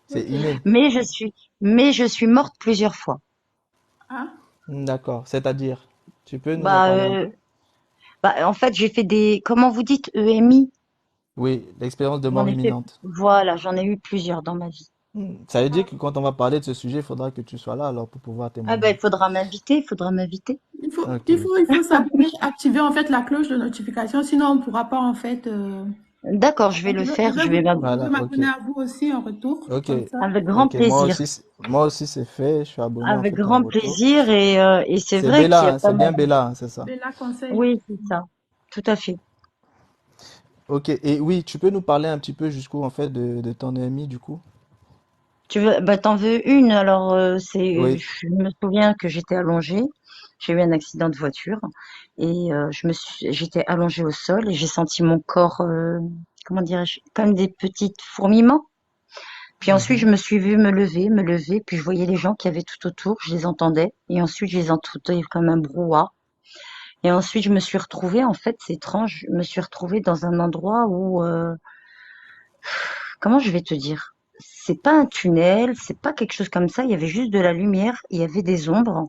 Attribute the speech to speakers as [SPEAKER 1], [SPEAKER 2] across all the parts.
[SPEAKER 1] C'est
[SPEAKER 2] Ok.
[SPEAKER 1] inné.
[SPEAKER 3] Mais je suis morte plusieurs fois.
[SPEAKER 2] Ah,
[SPEAKER 1] D'accord. C'est-à-dire, tu peux nous en
[SPEAKER 3] Bah,
[SPEAKER 1] parler un peu?
[SPEAKER 3] en fait, j'ai fait des, comment vous dites, EMI?
[SPEAKER 1] Oui, l'expérience de
[SPEAKER 3] J'en
[SPEAKER 1] mort
[SPEAKER 3] ai fait,
[SPEAKER 1] imminente.
[SPEAKER 3] voilà, j'en ai eu plusieurs dans ma vie.
[SPEAKER 1] Ça veut dire que quand on va parler de ce sujet, il faudra que tu sois là alors pour pouvoir
[SPEAKER 3] Ah ben,
[SPEAKER 1] témoigner.
[SPEAKER 3] il faudra m'inviter.
[SPEAKER 1] Ok.
[SPEAKER 2] il faut s'abonner, activer en fait la cloche de notification, sinon on ne pourra pas en fait.
[SPEAKER 3] D'accord, je vais le faire,
[SPEAKER 2] Je vais
[SPEAKER 1] Voilà, ok.
[SPEAKER 2] m'abonner à vous aussi en retour,
[SPEAKER 1] Ok.
[SPEAKER 2] comme ça.
[SPEAKER 3] avec grand
[SPEAKER 1] Ok.
[SPEAKER 3] plaisir.
[SPEAKER 1] Moi aussi c'est fait. Je suis abonné en
[SPEAKER 3] Avec
[SPEAKER 1] fait en
[SPEAKER 3] grand
[SPEAKER 1] retour.
[SPEAKER 3] plaisir et c'est
[SPEAKER 1] C'est
[SPEAKER 3] vrai qu'il y
[SPEAKER 1] Bella,
[SPEAKER 3] a
[SPEAKER 1] hein,
[SPEAKER 3] pas
[SPEAKER 1] c'est
[SPEAKER 3] mal.
[SPEAKER 1] bien Bella, hein, c'est ça.
[SPEAKER 2] Bella conseil.
[SPEAKER 3] Oui, c'est ça. Tout à fait.
[SPEAKER 1] Ok. Et oui, tu peux nous parler un petit peu jusqu'où en fait de ton ami du coup?
[SPEAKER 3] Tu veux, bah, t'en veux une, alors
[SPEAKER 1] Oui.
[SPEAKER 3] je me souviens que j'étais allongée, j'ai eu un accident de voiture et j'étais allongée au sol et j'ai senti mon corps, comment dirais-je, comme des petites fourmillements. Puis ensuite, je
[SPEAKER 1] Mhm.
[SPEAKER 3] me suis vue me lever, puis je voyais les gens qui avaient tout autour, je les entendais et ensuite je les entendais comme un brouhaha. Et ensuite, je me suis retrouvée, en fait, c'est étrange, je me suis retrouvée dans un endroit où, comment je vais te dire? C'est pas un tunnel, c'est pas quelque chose comme ça, il y avait juste de la lumière, il y avait des ombres.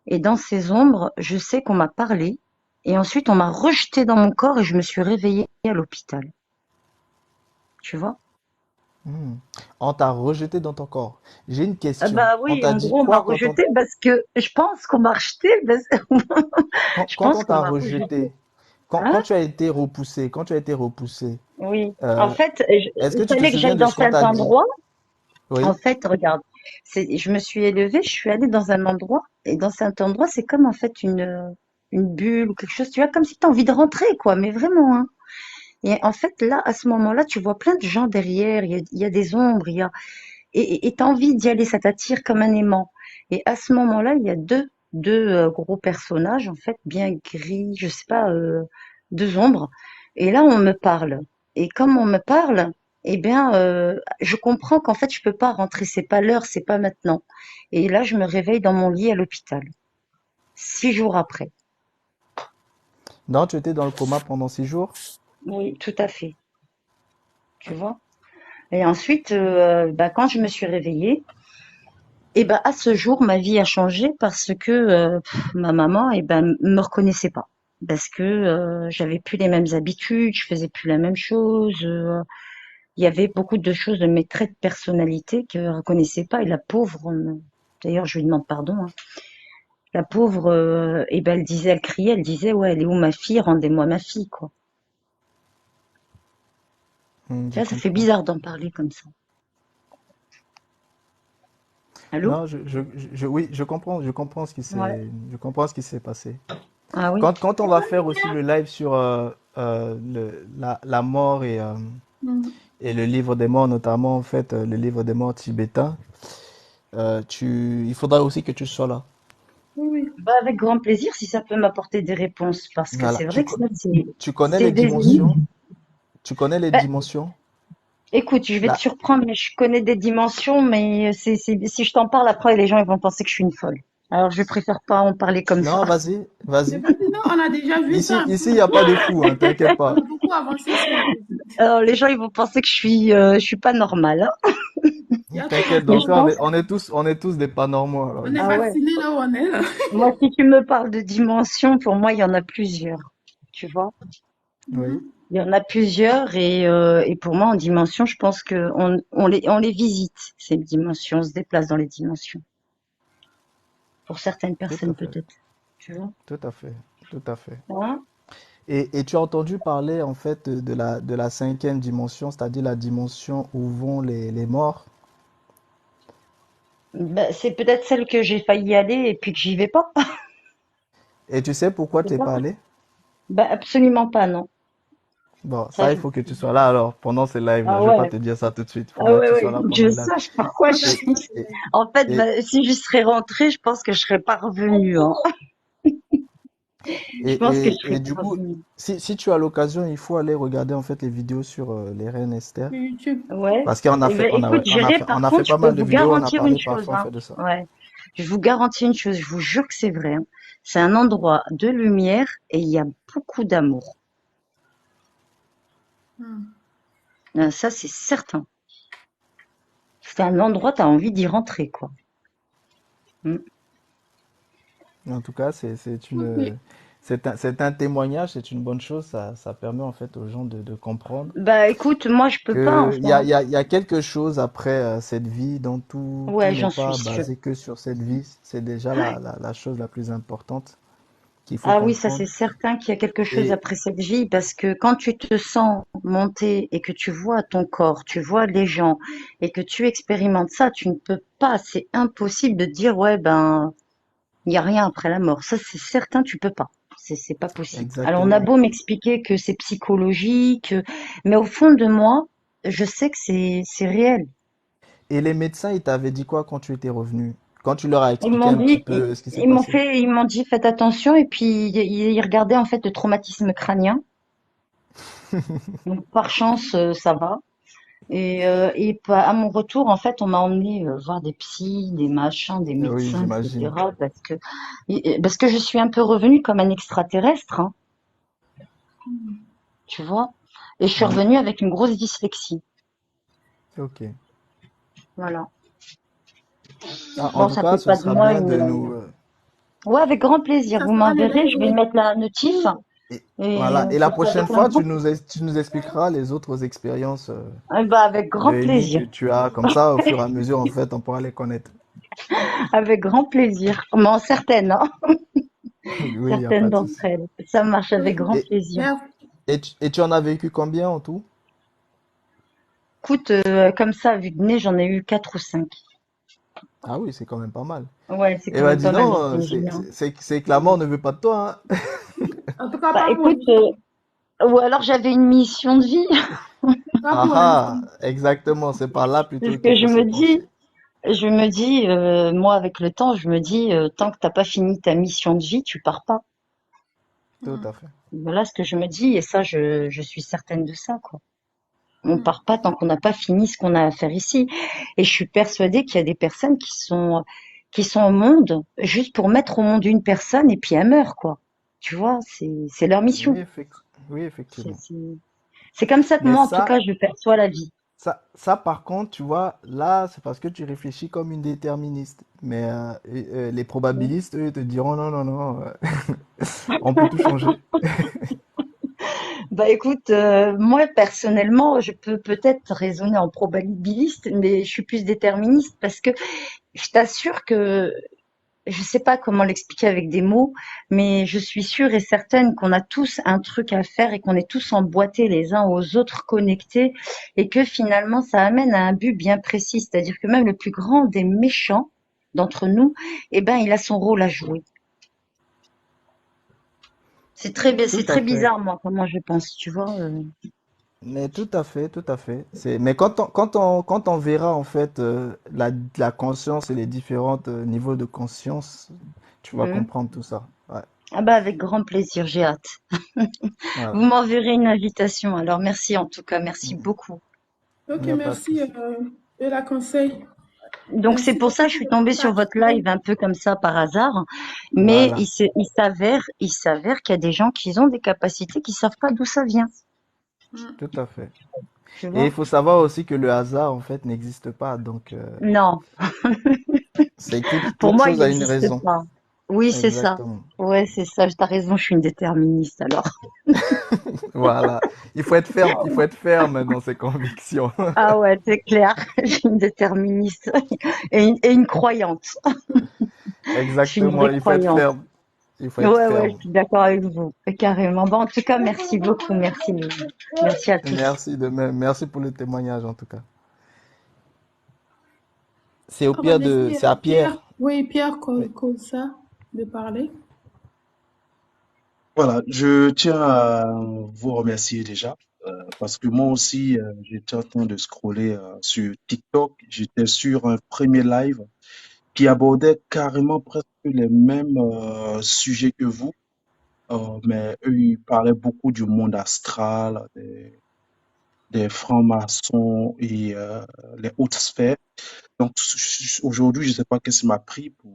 [SPEAKER 3] Et dans ces ombres, je sais qu'on m'a parlé. Et ensuite, on m'a rejetée dans mon corps et je me suis réveillée à l'hôpital. Tu vois?
[SPEAKER 1] Hmm. On t'a rejeté dans ton corps. J'ai une
[SPEAKER 3] Ah
[SPEAKER 1] question.
[SPEAKER 3] bah
[SPEAKER 1] On
[SPEAKER 3] oui,
[SPEAKER 1] t'a
[SPEAKER 3] en
[SPEAKER 1] dit
[SPEAKER 3] gros, on m'a
[SPEAKER 1] quoi quand
[SPEAKER 3] rejetée parce que je pense qu'on m'a rejetée parce que je
[SPEAKER 1] quand on
[SPEAKER 3] pense qu'on
[SPEAKER 1] t'a
[SPEAKER 3] m'a rejetée.
[SPEAKER 1] rejeté,
[SPEAKER 3] Hein?
[SPEAKER 1] quand tu as été repoussé, quand tu as été repoussé,
[SPEAKER 3] Oui. En
[SPEAKER 1] euh,
[SPEAKER 3] fait,
[SPEAKER 1] est-ce que
[SPEAKER 3] il
[SPEAKER 1] tu te
[SPEAKER 3] fallait que
[SPEAKER 1] souviens
[SPEAKER 3] j'aille
[SPEAKER 1] de
[SPEAKER 3] dans
[SPEAKER 1] ce qu'on
[SPEAKER 3] cet
[SPEAKER 1] t'a dit?
[SPEAKER 3] endroit. En
[SPEAKER 1] Oui.
[SPEAKER 3] fait, regarde, je me suis élevée, je suis allée dans un endroit, et dans cet endroit, c'est comme en fait une bulle ou quelque chose, tu vois, comme si tu as envie de rentrer, quoi, mais vraiment, hein. Et en fait, là, à ce moment-là, tu vois plein de gens derrière, il y a des ombres, et t'as envie d'y aller, ça t'attire comme un aimant. Et à ce moment-là, il y a deux gros personnages, en fait, bien gris, je sais pas, deux ombres. Et là, on me parle. Et comme on me parle, eh bien, je comprends qu'en fait, je peux pas rentrer, c'est pas l'heure, c'est pas maintenant. Et là, je me réveille dans mon lit à l'hôpital, 6 jours après.
[SPEAKER 1] Non, tu étais dans le coma pendant 6 jours?
[SPEAKER 3] Oui, tout à fait, tu vois. Et ensuite, bah, quand je me suis réveillée, et ben à ce jour, ma vie a changé parce que ma maman, me reconnaissait pas, parce que j'avais plus les mêmes habitudes, je faisais plus la même chose. Il y avait beaucoup de choses de mes traits de personnalité qu'elle reconnaissait pas. Et la pauvre, d'ailleurs, je lui demande pardon, hein, la pauvre, elle disait, elle criait, elle disait, ouais, elle est où ma fille? Rendez-moi ma fille, quoi. Tu
[SPEAKER 1] Je
[SPEAKER 3] vois, ça fait
[SPEAKER 1] comprends.
[SPEAKER 3] bizarre d'en parler comme ça. Allô?
[SPEAKER 1] Non, oui,
[SPEAKER 3] Ouais.
[SPEAKER 1] je comprends ce qui s'est passé.
[SPEAKER 3] Ah oui.
[SPEAKER 1] Quand on va faire aussi le live sur la mort
[SPEAKER 2] Mhm.
[SPEAKER 1] et le livre des morts, notamment en fait le livre des morts tibétain, il faudra aussi que tu sois là.
[SPEAKER 2] Oui, oui.
[SPEAKER 3] Bah, avec grand plaisir si ça peut m'apporter des réponses, parce que
[SPEAKER 1] Voilà.
[SPEAKER 3] c'est vrai que ça,
[SPEAKER 1] Tu connais
[SPEAKER 3] c'est
[SPEAKER 1] les
[SPEAKER 3] des
[SPEAKER 1] dimensions?
[SPEAKER 3] énigmes.
[SPEAKER 1] Tu connais les
[SPEAKER 3] Bah,
[SPEAKER 1] dimensions?
[SPEAKER 3] écoute, je vais te
[SPEAKER 1] Là.
[SPEAKER 3] surprendre, mais je connais des dimensions, mais si je t'en parle après, les gens ils vont penser que je suis une folle. Alors je préfère pas en parler comme ça.
[SPEAKER 1] Non, vas-y,
[SPEAKER 2] Mais
[SPEAKER 1] vas-y.
[SPEAKER 2] vas-y, non, on a déjà vu ça.
[SPEAKER 1] Ici, il n'y a pas de fou, hein, t'inquiète
[SPEAKER 2] On a
[SPEAKER 1] pas.
[SPEAKER 2] beaucoup avancé sur le sujet.
[SPEAKER 3] Alors les gens ils vont penser que je suis pas normale, hein.
[SPEAKER 2] Il y a trop
[SPEAKER 1] T'inquiète,
[SPEAKER 3] Mais
[SPEAKER 1] dans
[SPEAKER 3] je
[SPEAKER 1] ce cas,
[SPEAKER 3] pense,
[SPEAKER 1] on est tous des pas normaux, alors
[SPEAKER 2] On est
[SPEAKER 3] ah
[SPEAKER 1] ici.
[SPEAKER 3] ouais.
[SPEAKER 2] vaccinés là où on est. Là.
[SPEAKER 3] Moi, si tu me parles de dimensions, pour moi, il y en a plusieurs. Tu vois?
[SPEAKER 1] Oui,
[SPEAKER 2] Mhm.
[SPEAKER 3] Il y en a plusieurs et pour moi, en dimension, je pense que on les visite, ces dimensions, on se déplace dans les dimensions. Pour certaines
[SPEAKER 1] tout à
[SPEAKER 3] personnes,
[SPEAKER 1] fait,
[SPEAKER 3] peut-être. Tu vois?
[SPEAKER 1] tout à fait, tout à fait.
[SPEAKER 3] Hein.
[SPEAKER 1] Et tu as entendu parler en fait de la cinquième dimension, c'est-à-dire la dimension où vont les morts.
[SPEAKER 3] Ben, c'est peut-être celle que j'ai failli aller et puis que j'y vais pas.
[SPEAKER 1] Et tu sais pourquoi tu
[SPEAKER 3] C'est
[SPEAKER 1] n'es
[SPEAKER 3] ça?
[SPEAKER 1] pas allé?
[SPEAKER 3] Ben, absolument pas, non.
[SPEAKER 1] Bon,
[SPEAKER 3] Ça,
[SPEAKER 1] ça, il faut que tu sois là alors pendant ce live-là.
[SPEAKER 3] ah
[SPEAKER 1] Je vais pas
[SPEAKER 3] ouais.
[SPEAKER 1] te dire ça tout de suite. Il
[SPEAKER 3] Ah
[SPEAKER 1] faudra que
[SPEAKER 3] ouais,
[SPEAKER 1] tu
[SPEAKER 3] ouais.
[SPEAKER 1] sois là
[SPEAKER 3] Je
[SPEAKER 1] pendant le live.
[SPEAKER 3] sache pourquoi je
[SPEAKER 1] Et,
[SPEAKER 3] suis.
[SPEAKER 1] et,
[SPEAKER 3] En fait,
[SPEAKER 1] et,
[SPEAKER 3] ben, si je serais rentrée, je pense que je serais pas revenue, hein. Je pense que je serais
[SPEAKER 1] et du
[SPEAKER 3] pas
[SPEAKER 1] coup,
[SPEAKER 3] revenue.
[SPEAKER 1] si tu as l'occasion, il faut aller regarder en fait les vidéos sur les reines Esther.
[SPEAKER 2] Sur YouTube.
[SPEAKER 3] Ouais.
[SPEAKER 1] Parce qu'on a
[SPEAKER 3] Eh
[SPEAKER 1] fait,
[SPEAKER 3] ben, écoute, j'irai. Par
[SPEAKER 1] on a fait
[SPEAKER 3] contre, je
[SPEAKER 1] pas
[SPEAKER 3] peux
[SPEAKER 1] mal de
[SPEAKER 3] vous
[SPEAKER 1] vidéos, on a
[SPEAKER 3] garantir une
[SPEAKER 1] parlé
[SPEAKER 3] chose,
[SPEAKER 1] parfois en
[SPEAKER 3] hein.
[SPEAKER 1] fait de ça.
[SPEAKER 3] Ouais. Je vous garantis une chose. Je vous jure que c'est vrai, hein. C'est un endroit de lumière et il y a beaucoup d'amour.
[SPEAKER 2] Mhm.
[SPEAKER 3] Ça, c'est certain. C'est un endroit, tu as envie d'y rentrer, quoi. Mm.
[SPEAKER 1] En tout cas,
[SPEAKER 2] Ok.
[SPEAKER 1] c'est un témoignage, c'est une bonne chose. Ça permet en fait aux gens de comprendre
[SPEAKER 3] Bah écoute, moi je peux pas,
[SPEAKER 1] que
[SPEAKER 3] enfin.
[SPEAKER 1] il y a quelque chose après cette vie dont tout
[SPEAKER 3] Ouais,
[SPEAKER 1] n'est
[SPEAKER 3] j'en suis
[SPEAKER 1] pas
[SPEAKER 3] sûre.
[SPEAKER 1] basé que sur cette vie. C'est déjà la chose la plus importante qu'il faut
[SPEAKER 3] Ah oui, ça c'est
[SPEAKER 1] comprendre.
[SPEAKER 3] certain qu'il y a quelque chose
[SPEAKER 1] Et
[SPEAKER 3] après cette vie parce que quand tu te sens monter et que tu vois ton corps, tu vois les gens et que tu expérimentes ça, tu ne peux pas, c'est impossible de dire ouais ben il n'y a rien après la mort. Ça c'est certain, tu peux pas. C'est pas possible. Alors on a
[SPEAKER 1] exactement.
[SPEAKER 3] beau m'expliquer que c'est psychologique, mais au fond de moi, je sais que c'est réel.
[SPEAKER 1] Et les médecins, ils t'avaient dit quoi quand tu étais revenu? Quand tu leur as
[SPEAKER 3] Ils
[SPEAKER 1] expliqué
[SPEAKER 3] m'ont
[SPEAKER 1] un petit
[SPEAKER 3] dit,
[SPEAKER 1] peu ce qui s'est passé?
[SPEAKER 3] ils m'ont dit faites attention et puis ils regardaient en fait le traumatisme crânien. Donc par chance ça va. À mon retour en fait on m'a emmené voir des psys, des machins, des
[SPEAKER 1] Oui,
[SPEAKER 3] médecins,
[SPEAKER 1] j'imagine.
[SPEAKER 3] etc. Parce que je suis un peu revenue comme un extraterrestre, hein, tu vois. Et je suis
[SPEAKER 1] Oui,
[SPEAKER 3] revenue avec une grosse dyslexie.
[SPEAKER 1] ok.
[SPEAKER 3] Voilà.
[SPEAKER 1] Ah, en
[SPEAKER 3] Bon,
[SPEAKER 1] tout
[SPEAKER 3] ça
[SPEAKER 1] cas,
[SPEAKER 3] fait
[SPEAKER 1] ce
[SPEAKER 3] pas de
[SPEAKER 1] sera
[SPEAKER 3] moi
[SPEAKER 1] bien
[SPEAKER 3] une.
[SPEAKER 1] de nous...
[SPEAKER 3] Ouais, avec grand plaisir.
[SPEAKER 2] Ça
[SPEAKER 3] Vous
[SPEAKER 2] sera les
[SPEAKER 3] m'enverrez, je vais
[SPEAKER 2] règles.
[SPEAKER 3] mettre la notif
[SPEAKER 1] et,
[SPEAKER 3] et
[SPEAKER 1] voilà. Et la
[SPEAKER 3] ça sera
[SPEAKER 1] prochaine
[SPEAKER 3] avec un
[SPEAKER 1] fois,
[SPEAKER 3] groupe.
[SPEAKER 1] tu nous expliqueras les autres expériences
[SPEAKER 3] Eh ben, avec
[SPEAKER 1] de
[SPEAKER 3] grand
[SPEAKER 1] healing
[SPEAKER 3] plaisir.
[SPEAKER 1] que tu as. Comme ça, au fur et à mesure, en fait, on pourra les connaître.
[SPEAKER 3] Avec grand plaisir. Bon, certaines, hein.
[SPEAKER 1] Oui, il n'y a
[SPEAKER 3] Certaines
[SPEAKER 1] pas de
[SPEAKER 3] d'entre
[SPEAKER 1] souci.
[SPEAKER 3] elles. Ça marche avec grand
[SPEAKER 1] Et,
[SPEAKER 3] plaisir.
[SPEAKER 2] Merci.
[SPEAKER 1] et tu en as vécu combien en tout?
[SPEAKER 3] Écoute, comme ça, vu de nez, j'en ai eu quatre ou cinq.
[SPEAKER 1] Ah oui, c'est quand même pas mal.
[SPEAKER 3] Ouais, c'est
[SPEAKER 1] Eh
[SPEAKER 3] quand
[SPEAKER 1] ben,
[SPEAKER 3] même
[SPEAKER 1] dis
[SPEAKER 3] pas mal,
[SPEAKER 1] donc,
[SPEAKER 3] j'imagine, hein.
[SPEAKER 1] c'est que la mort ne veut pas de toi, hein.
[SPEAKER 2] En tout cas,
[SPEAKER 3] Bah,
[SPEAKER 2] pas pour
[SPEAKER 3] écoute,
[SPEAKER 2] l'instant.
[SPEAKER 3] ou alors j'avais une mission de vie.
[SPEAKER 2] Pas
[SPEAKER 1] Ah
[SPEAKER 2] pour l'instant.
[SPEAKER 1] ah, exactement, c'est par là
[SPEAKER 3] C'est ce
[SPEAKER 1] plutôt qu'il
[SPEAKER 3] que
[SPEAKER 1] faut se pencher.
[SPEAKER 3] je me dis, moi, avec le temps, je me dis, tant que t'as pas fini ta mission de vie, tu pars pas.
[SPEAKER 1] Tout à fait.
[SPEAKER 3] Voilà ce que je me dis, et ça, je suis certaine de ça, quoi. On
[SPEAKER 2] Hmm.
[SPEAKER 3] part pas tant qu'on n'a pas fini ce qu'on a à faire ici. Et je suis persuadée qu'il y a des personnes qui sont au monde juste pour mettre au monde une personne et puis elle meurt, quoi. Tu vois, c'est leur mission.
[SPEAKER 1] Oui,
[SPEAKER 3] C'est,
[SPEAKER 1] effectivement.
[SPEAKER 3] c'est, c'est comme ça que
[SPEAKER 1] Mais
[SPEAKER 3] moi, en tout cas, je perçois la vie.
[SPEAKER 1] ça, par contre, tu vois, là, c'est parce que tu réfléchis comme une déterministe. Mais les probabilistes, eux, te diront non, non, non, on peut tout changer.
[SPEAKER 3] Bah écoute, moi personnellement, je peux peut-être raisonner en probabiliste, mais je suis plus déterministe parce que je t'assure que je sais pas comment l'expliquer avec des mots, mais je suis sûre et certaine qu'on a tous un truc à faire et qu'on est tous emboîtés les uns aux autres, connectés, et que finalement ça amène à un but bien précis. C'est-à-dire que même le plus grand des méchants d'entre nous, eh ben, il a son rôle à jouer.
[SPEAKER 1] Tout
[SPEAKER 3] C'est
[SPEAKER 1] à
[SPEAKER 3] très
[SPEAKER 1] fait.
[SPEAKER 3] bizarre, moi, comment je pense, tu vois.
[SPEAKER 1] Mais tout à fait, tout à fait. Mais quand on verra en fait la conscience et les différents niveaux de conscience, tu vas
[SPEAKER 3] Mhm.
[SPEAKER 1] comprendre tout ça. Ouais,
[SPEAKER 3] Ah bah avec grand plaisir, j'ai hâte. Vous
[SPEAKER 1] voilà.
[SPEAKER 3] m'enverrez une invitation. Alors merci en tout cas, merci beaucoup.
[SPEAKER 2] Ok,
[SPEAKER 1] Il n'y a pas de
[SPEAKER 2] merci
[SPEAKER 1] souci.
[SPEAKER 2] de la conseil.
[SPEAKER 3] Donc c'est
[SPEAKER 2] Merci
[SPEAKER 3] pour ça
[SPEAKER 2] beaucoup
[SPEAKER 3] que je suis
[SPEAKER 2] pour
[SPEAKER 3] tombée sur votre live
[SPEAKER 2] l'invitation.
[SPEAKER 3] un peu comme ça par hasard. Mais
[SPEAKER 1] Voilà.
[SPEAKER 3] il s'avère qu'il y a des gens qui ont des capacités qui savent pas d'où ça vient.
[SPEAKER 2] Hmm.
[SPEAKER 1] Tout à fait.
[SPEAKER 3] Tu
[SPEAKER 1] Et il
[SPEAKER 3] vois?
[SPEAKER 1] faut savoir aussi que le hasard en fait n'existe pas. Donc
[SPEAKER 3] Non,
[SPEAKER 1] c'est
[SPEAKER 3] pour
[SPEAKER 1] toute
[SPEAKER 3] moi il
[SPEAKER 1] chose a une
[SPEAKER 3] n'existe
[SPEAKER 1] raison.
[SPEAKER 3] pas. Oui, c'est ça.
[SPEAKER 1] Exactement.
[SPEAKER 3] Ouais, c'est ça. T'as raison, je suis une déterministe alors.
[SPEAKER 1] Voilà. Il faut être ferme dans ses convictions.
[SPEAKER 3] Ah ouais, c'est clair. Je suis une déterministe et une croyante. Je suis une
[SPEAKER 1] Exactement.
[SPEAKER 3] vraie
[SPEAKER 1] Il faut être
[SPEAKER 3] croyante.
[SPEAKER 1] ferme. Il faut être
[SPEAKER 3] Ouais, ouais, je
[SPEAKER 1] ferme.
[SPEAKER 3] suis d'accord avec vous. Carrément. Bon, en tout cas, merci beaucoup. Merci. Merci à tous.
[SPEAKER 1] Merci de même. Merci pour le témoignage en tout cas. C'est au
[SPEAKER 2] On va
[SPEAKER 1] pire
[SPEAKER 2] laisser
[SPEAKER 1] c'est à
[SPEAKER 2] Pierre,
[SPEAKER 1] Pierre.
[SPEAKER 2] oui, Pierre
[SPEAKER 1] Oui.
[SPEAKER 2] cause ça, de parler.
[SPEAKER 4] Voilà, je tiens à vous remercier déjà parce que moi aussi, j'étais en train de scroller sur TikTok. J'étais sur un premier live qui abordait carrément presque les mêmes sujets que vous, mais eux, ils parlaient beaucoup du monde astral, des francs-maçons et les hautes sphères. Donc aujourd'hui, je ne sais pas qu'est-ce qui m'a pris pour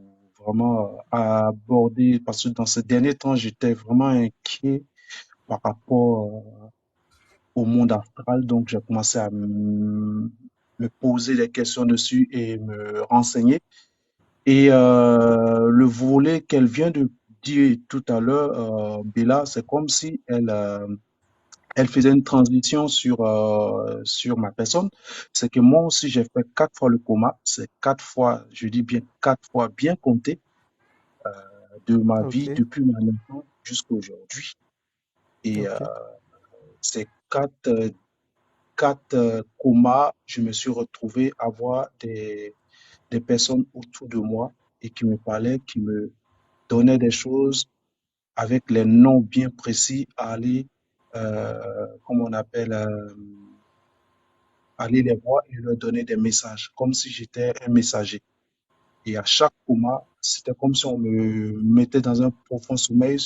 [SPEAKER 4] vraiment aborder, parce que dans ces derniers temps, j'étais vraiment inquiet par rapport au monde astral. Donc, j'ai commencé me poser des questions dessus et me renseigner. Et le volet qu'elle vient de dire tout à l'heure, Bella, c'est comme si elle faisait une transition sur ma personne. C'est que moi aussi, j'ai fait 4 fois le coma. C'est 4 fois, je dis bien 4 fois bien compté de ma vie
[SPEAKER 1] Ok,
[SPEAKER 4] depuis ma naissance jusqu'à aujourd'hui. Et
[SPEAKER 1] ok,
[SPEAKER 4] ces quatre comas, je me suis retrouvé à voir des personnes autour de moi et qui me parlaient, qui me donnaient des choses avec les noms bien précis à aller, comme on appelle, aller les voir et leur donner des messages, comme si j'étais un messager. Et à chaque coma, c'était comme si on me mettait dans un profond sommeil.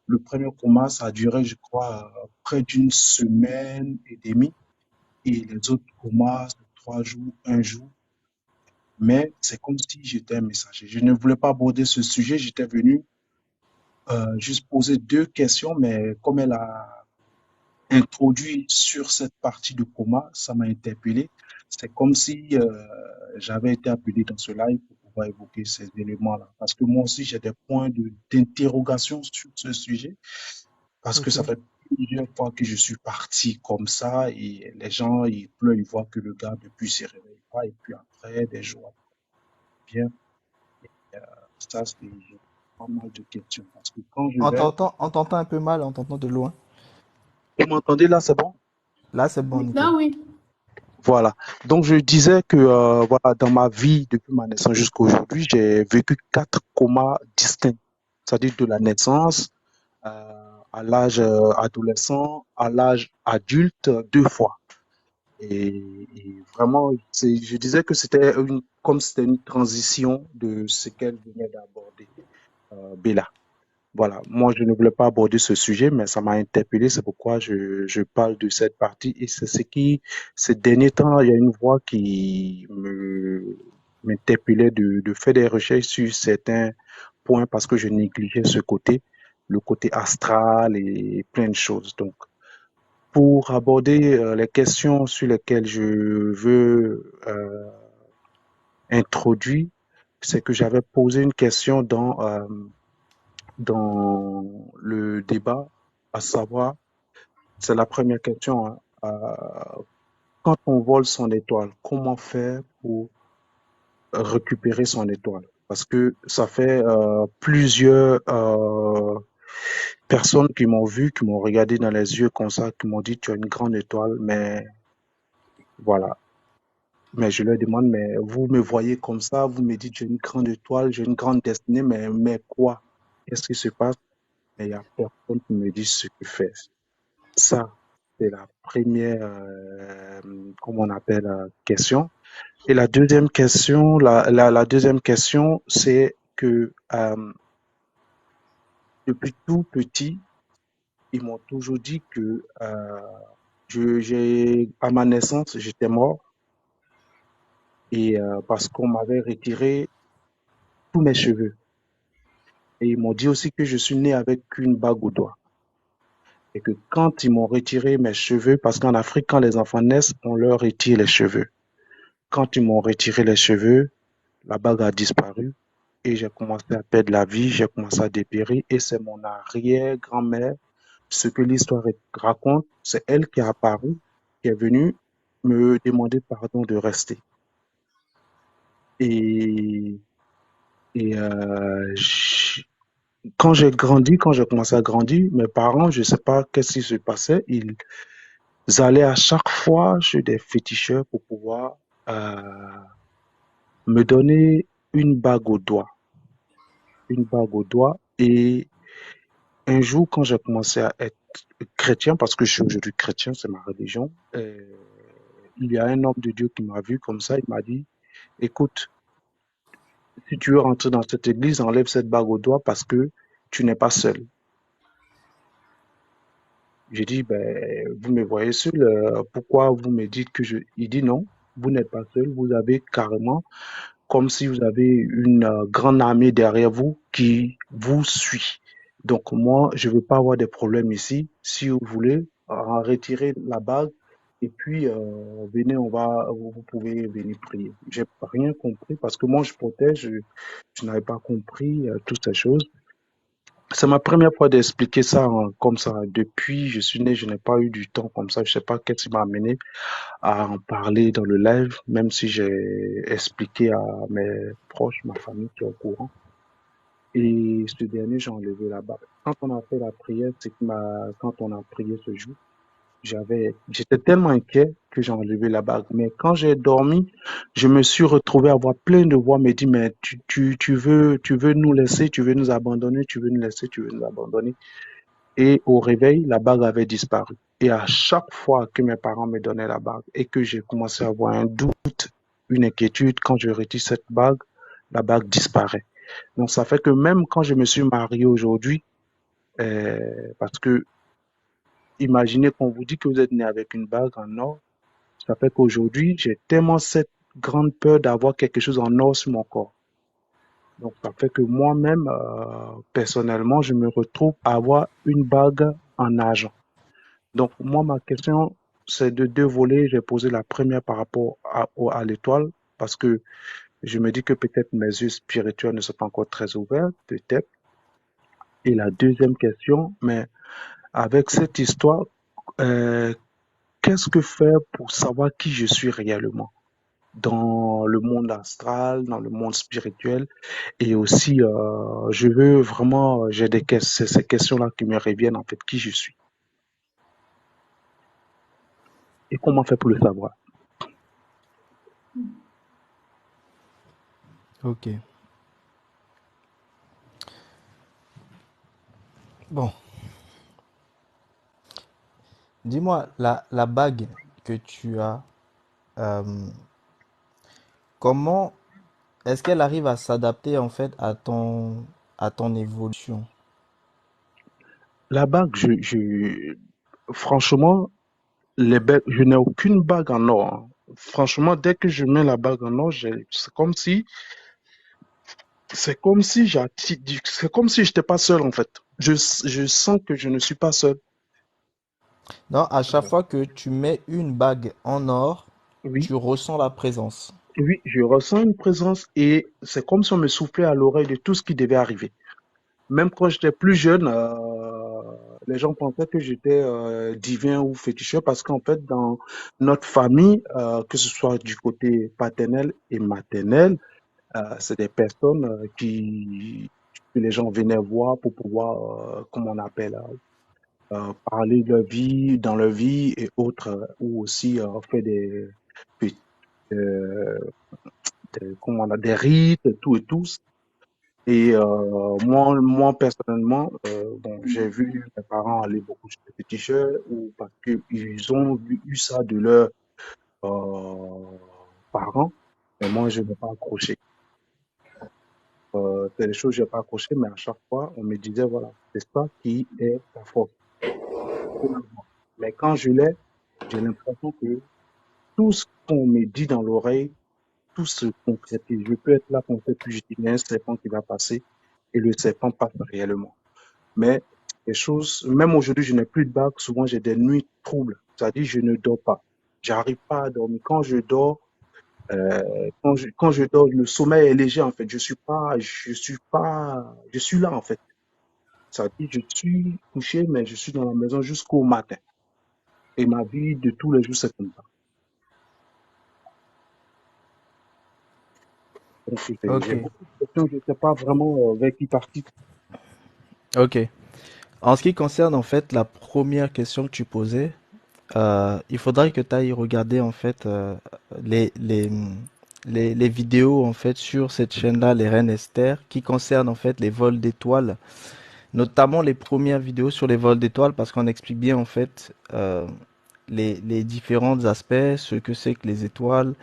[SPEAKER 4] Le premier coma, ça a duré, je crois, près d'une semaine et demie. Et les autres comas, c'est 3 jours, un jour. Mais c'est comme si j'étais un messager. Je ne voulais pas aborder ce sujet. J'étais venu juste poser 2 questions, mais comme elle a introduit sur cette partie de coma, ça m'a interpellé. C'est comme si j'avais été appelé dans ce live pour pouvoir évoquer ces éléments-là. Parce que moi aussi, j'ai des points d'interrogation sur ce sujet, parce que
[SPEAKER 1] ok.
[SPEAKER 4] ça fait plusieurs fois que je suis parti comme ça et les gens, ils pleurent, ils voient que le gars, depuis, se réveille pas. Et puis après, des jours après, il vient. Et, ça, c'est j'ai pas mal de questions. Parce que quand je vais...
[SPEAKER 1] On t'entend un peu mal, on t'entend de loin.
[SPEAKER 4] Vous m'entendez là, c'est bon?
[SPEAKER 1] Là, c'est bon,
[SPEAKER 2] Là,
[SPEAKER 1] nickel.
[SPEAKER 2] oui.
[SPEAKER 4] Voilà. Donc, je disais que voilà, dans ma vie, depuis ma naissance jusqu'à aujourd'hui, j'ai vécu 4 comas distincts. C'est-à-dire de la naissance à l'âge adolescent, à l'âge adulte, 2 fois. Et vraiment, je disais que comme c'était une transition de ce qu'elle venait d'aborder, Bella. Voilà, moi je ne voulais pas aborder ce sujet, mais ça m'a interpellé, c'est pourquoi je parle de cette partie. Et c'est ce qui, ces derniers temps, il y a une voix qui m'interpellait de faire des recherches sur certains points parce que je négligeais ce côté, le côté astral et plein de choses. Donc, pour aborder les questions sur lesquelles je veux introduire, c'est que j'avais posé une question dans le débat, à savoir, c'est la première question, hein, quand on vole son étoile, comment faire pour récupérer son étoile? Parce que ça fait plusieurs personnes qui m'ont vu, qui m'ont regardé dans les yeux comme ça, qui m'ont dit, tu as une grande étoile, mais voilà. Mais je leur demande, mais vous me voyez comme ça, vous me dites, j'ai une grande étoile, j'ai une grande destinée, mais quoi? Qu'est-ce qui se passe? Mais il n'y a personne qui me dit ce que faire. Ça, c'est la première, comment on appelle, question. Et la deuxième question, la deuxième question, c'est que depuis tout petit, ils m'ont toujours dit que à ma naissance, j'étais mort et parce qu'on m'avait retiré tous mes cheveux. Et ils m'ont dit aussi que je suis né avec une bague au doigt. Et que quand ils m'ont retiré mes cheveux, parce qu'en Afrique, quand les enfants naissent, on leur retire les cheveux. Quand ils m'ont retiré les cheveux, la bague a disparu et j'ai commencé à perdre la vie, j'ai commencé à dépérir et c'est mon arrière-grand-mère, ce que l'histoire raconte, c'est elle qui est apparue, qui est venue me demander pardon de rester. Et, et quand j'ai grandi, quand j'ai commencé à grandir, mes parents, je ne sais pas qu'est-ce qui se passait, ils allaient à chaque fois chez des féticheurs pour pouvoir me donner une bague au doigt, une bague au doigt et un jour, quand j'ai commencé à être chrétien, parce que je suis aujourd'hui chrétien, c'est ma religion, il y a un homme de Dieu qui m'a vu comme ça, il m'a dit, écoute, si tu veux rentrer dans cette église, enlève cette bague au doigt parce que tu n'es pas seul. J'ai dit, ben, vous me voyez seul, pourquoi vous me dites que je... Il dit non, vous n'êtes pas seul, vous avez carrément, comme si vous avez une grande armée derrière vous qui vous suit. Donc moi, je ne veux pas avoir des problèmes ici. Si vous voulez, retirer la bague Et puis, venez, vous pouvez venir prier. J'ai rien compris parce que moi, je protège, je n'avais pas compris toutes ces choses. C'est ma première fois d'expliquer ça comme ça. Depuis, je suis né, je n'ai pas eu du temps comme ça. Je sais pas qu'est-ce qui m'a amené à en parler dans le live, même si j'ai expliqué à mes proches, ma famille qui est au courant. Et ce dernier, j'ai enlevé la barbe. Quand on a fait la prière, quand on a prié ce jour, j'étais tellement inquiet que j'ai enlevé la bague. Mais quand j'ai dormi, je me suis retrouvé à avoir plein de voix me dire, mais tu veux nous laisser, tu veux nous abandonner, tu veux nous laisser, tu veux nous abandonner. Et au réveil, la bague avait disparu. Et à chaque fois que mes parents me donnaient la bague et que j'ai commencé à avoir un doute, une inquiétude, quand je retire cette bague, la bague disparaît. Donc ça fait que même quand je me suis marié aujourd'hui, parce que imaginez qu'on vous dit que vous êtes né avec une bague en or, ça fait qu'aujourd'hui, j'ai tellement cette grande peur d'avoir quelque chose en or sur mon corps. Donc ça fait que moi-même, personnellement, je me retrouve à avoir une bague en argent. Donc moi, ma question, c'est de deux volets. J'ai posé la première par rapport à l'étoile, parce que je me dis que peut-être mes yeux spirituels ne sont pas encore très ouverts, peut-être. Et la deuxième question, mais avec cette histoire, euh, qu'est-ce que faire pour savoir qui je suis réellement dans le monde astral, dans le monde spirituel? Et aussi, je veux vraiment, j'ai c'est ces questions-là qui me reviennent en fait, qui je suis et comment faire pour le savoir.
[SPEAKER 1] Ok. Bon, dis-moi, la bague que tu as, euh, comment est-ce qu'elle arrive à s'adapter en fait à ton évolution?
[SPEAKER 4] La bague, franchement, je n'ai aucune bague en or, hein. Franchement, dès que je mets la bague en or, c'est comme si j'étais pas seul en fait. Je sens que je ne suis pas seul.
[SPEAKER 1] Non, à chaque fois que tu mets une bague en or,
[SPEAKER 4] Oui,
[SPEAKER 1] tu ressens la présence.
[SPEAKER 4] oui, je ressens une présence et c'est comme si on me soufflait à l'oreille de tout ce qui devait arriver. Même quand j'étais plus jeune, les gens pensaient que j'étais divin ou féticheur parce qu'en fait, dans notre famille, que ce soit du côté paternel et maternel, c'est des personnes que les gens venaient voir pour pouvoir, comment on appelle, parler de leur vie, dans leur vie et autres, ou aussi faire euh, comment on a des rites, tout et tout. Et moi personnellement, bon, j'ai vu mes parents aller beaucoup chez les féticheurs ou parce qu'ils ont eu ça de leurs parents, mais moi je n'ai pas accroché. C'est des choses que je n'ai pas accroché, mais à chaque fois on me disait voilà, c'est ça qui est ta force. Faut l'avoir. Mais quand je l'ai, j'ai l'impression que tout ce qu'on me dit dans l'oreille, tout se concrétise. Je peux être là quand on plus je dis, mais un serpent qui va passer et le serpent passe réellement. Mais les choses, même aujourd'hui, je n'ai plus de bague. Souvent, j'ai des nuits troubles. C'est-à-dire, je ne dors pas. J'arrive pas à dormir. Quand je dors, quand je dors, le sommeil est léger, en fait. Je suis là, en fait. C'est-à-dire, je suis couché, mais je suis dans la maison jusqu'au matin. Et ma vie de tous les jours, c'est comme ça. Donc,
[SPEAKER 1] Ok,
[SPEAKER 4] j'ai beaucoup de questions. Je ne sais pas vraiment vers qui partir.
[SPEAKER 1] ok. En ce qui concerne en fait la première question que tu posais, il faudrait que tu ailles regarder en fait les, les, les vidéos en fait sur cette chaîne-là, les Reines Esther, qui concernent en fait les vols d'étoiles, notamment les premières vidéos sur les vols d'étoiles, parce qu'on explique bien en fait les différents aspects, ce que c'est que les étoiles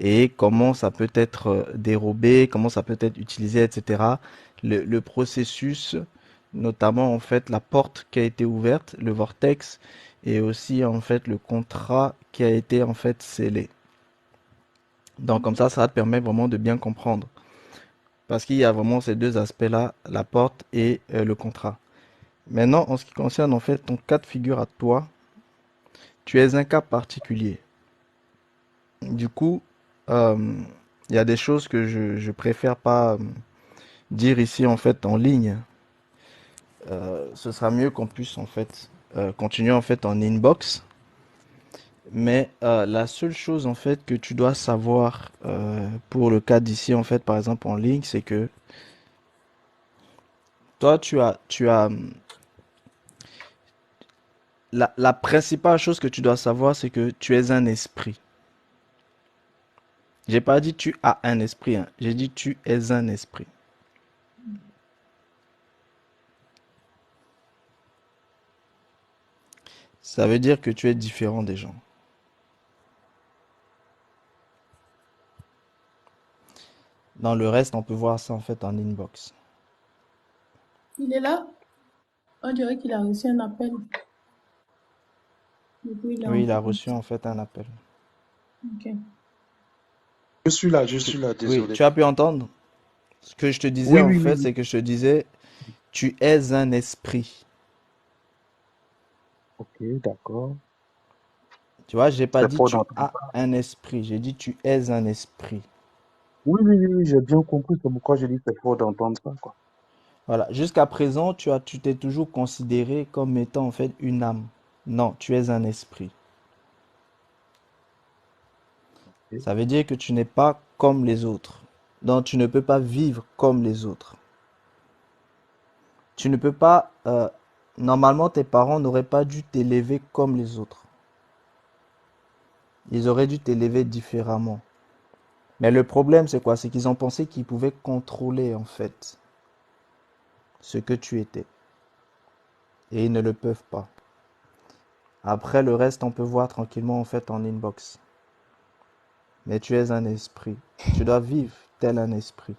[SPEAKER 1] et comment ça peut être dérobé, comment ça peut être utilisé, etc. Le processus, notamment en fait la porte qui a été ouverte, le vortex, et aussi en fait le contrat qui a été en fait scellé. Donc comme ça te permet vraiment de bien comprendre. Parce qu'il y a vraiment ces deux aspects-là, la porte et le contrat. Maintenant, en ce qui concerne en fait ton cas de figure à toi, tu es un cas particulier. Du coup, euh, il y a des choses que je préfère pas dire ici en fait en ligne. Ce sera mieux qu'on puisse en fait continuer en fait en inbox. Mais la seule chose en fait que tu dois savoir pour le cas d'ici en fait par exemple en ligne, c'est que toi tu as la principale chose que tu dois savoir, c'est que tu es un esprit. J'ai pas dit tu as un esprit, hein. J'ai dit tu es un esprit. Ça veut dire que tu es différent des gens. Dans le reste, on peut voir ça en fait en inbox.
[SPEAKER 2] Il est là? On dirait qu'il a reçu un appel. Du coup, il est
[SPEAKER 1] Oui,
[SPEAKER 2] en
[SPEAKER 1] il a
[SPEAKER 2] train.
[SPEAKER 1] reçu en fait un appel.
[SPEAKER 2] Ok.
[SPEAKER 4] je suis là,
[SPEAKER 1] Oui,
[SPEAKER 4] désolé.
[SPEAKER 1] tu as pu entendre? Ce que je te disais
[SPEAKER 4] Oui,
[SPEAKER 1] en
[SPEAKER 4] oui, oui,
[SPEAKER 1] fait,
[SPEAKER 4] oui.
[SPEAKER 1] c'est que je te disais, tu es un esprit.
[SPEAKER 4] Ok, d'accord.
[SPEAKER 1] Tu vois, j'ai pas
[SPEAKER 4] C'est
[SPEAKER 1] dit
[SPEAKER 4] fort
[SPEAKER 1] tu
[SPEAKER 4] d'entendre
[SPEAKER 1] as
[SPEAKER 4] ça.
[SPEAKER 1] un esprit, j'ai dit tu es un esprit.
[SPEAKER 4] Oui, oui, oui, oui, j'ai bien compris. C'est pourquoi j'ai dit que c'est fort d'entendre ça, quoi.
[SPEAKER 1] Voilà, jusqu'à présent, tu t'es toujours considéré comme étant en fait une âme. Non, tu es un esprit.
[SPEAKER 4] Ok.
[SPEAKER 1] Ça veut dire que tu n'es pas comme les autres. Donc tu ne peux pas vivre comme les autres. Tu ne peux pas... normalement, tes parents n'auraient pas dû t'élever comme les autres. Ils auraient dû t'élever différemment. Mais le problème, c'est quoi? C'est qu'ils ont pensé qu'ils pouvaient contrôler en fait ce que tu étais. Et ils ne le peuvent pas. Après, le reste, on peut voir tranquillement en fait en inbox. Mais tu es un esprit. Tu dois vivre tel un esprit.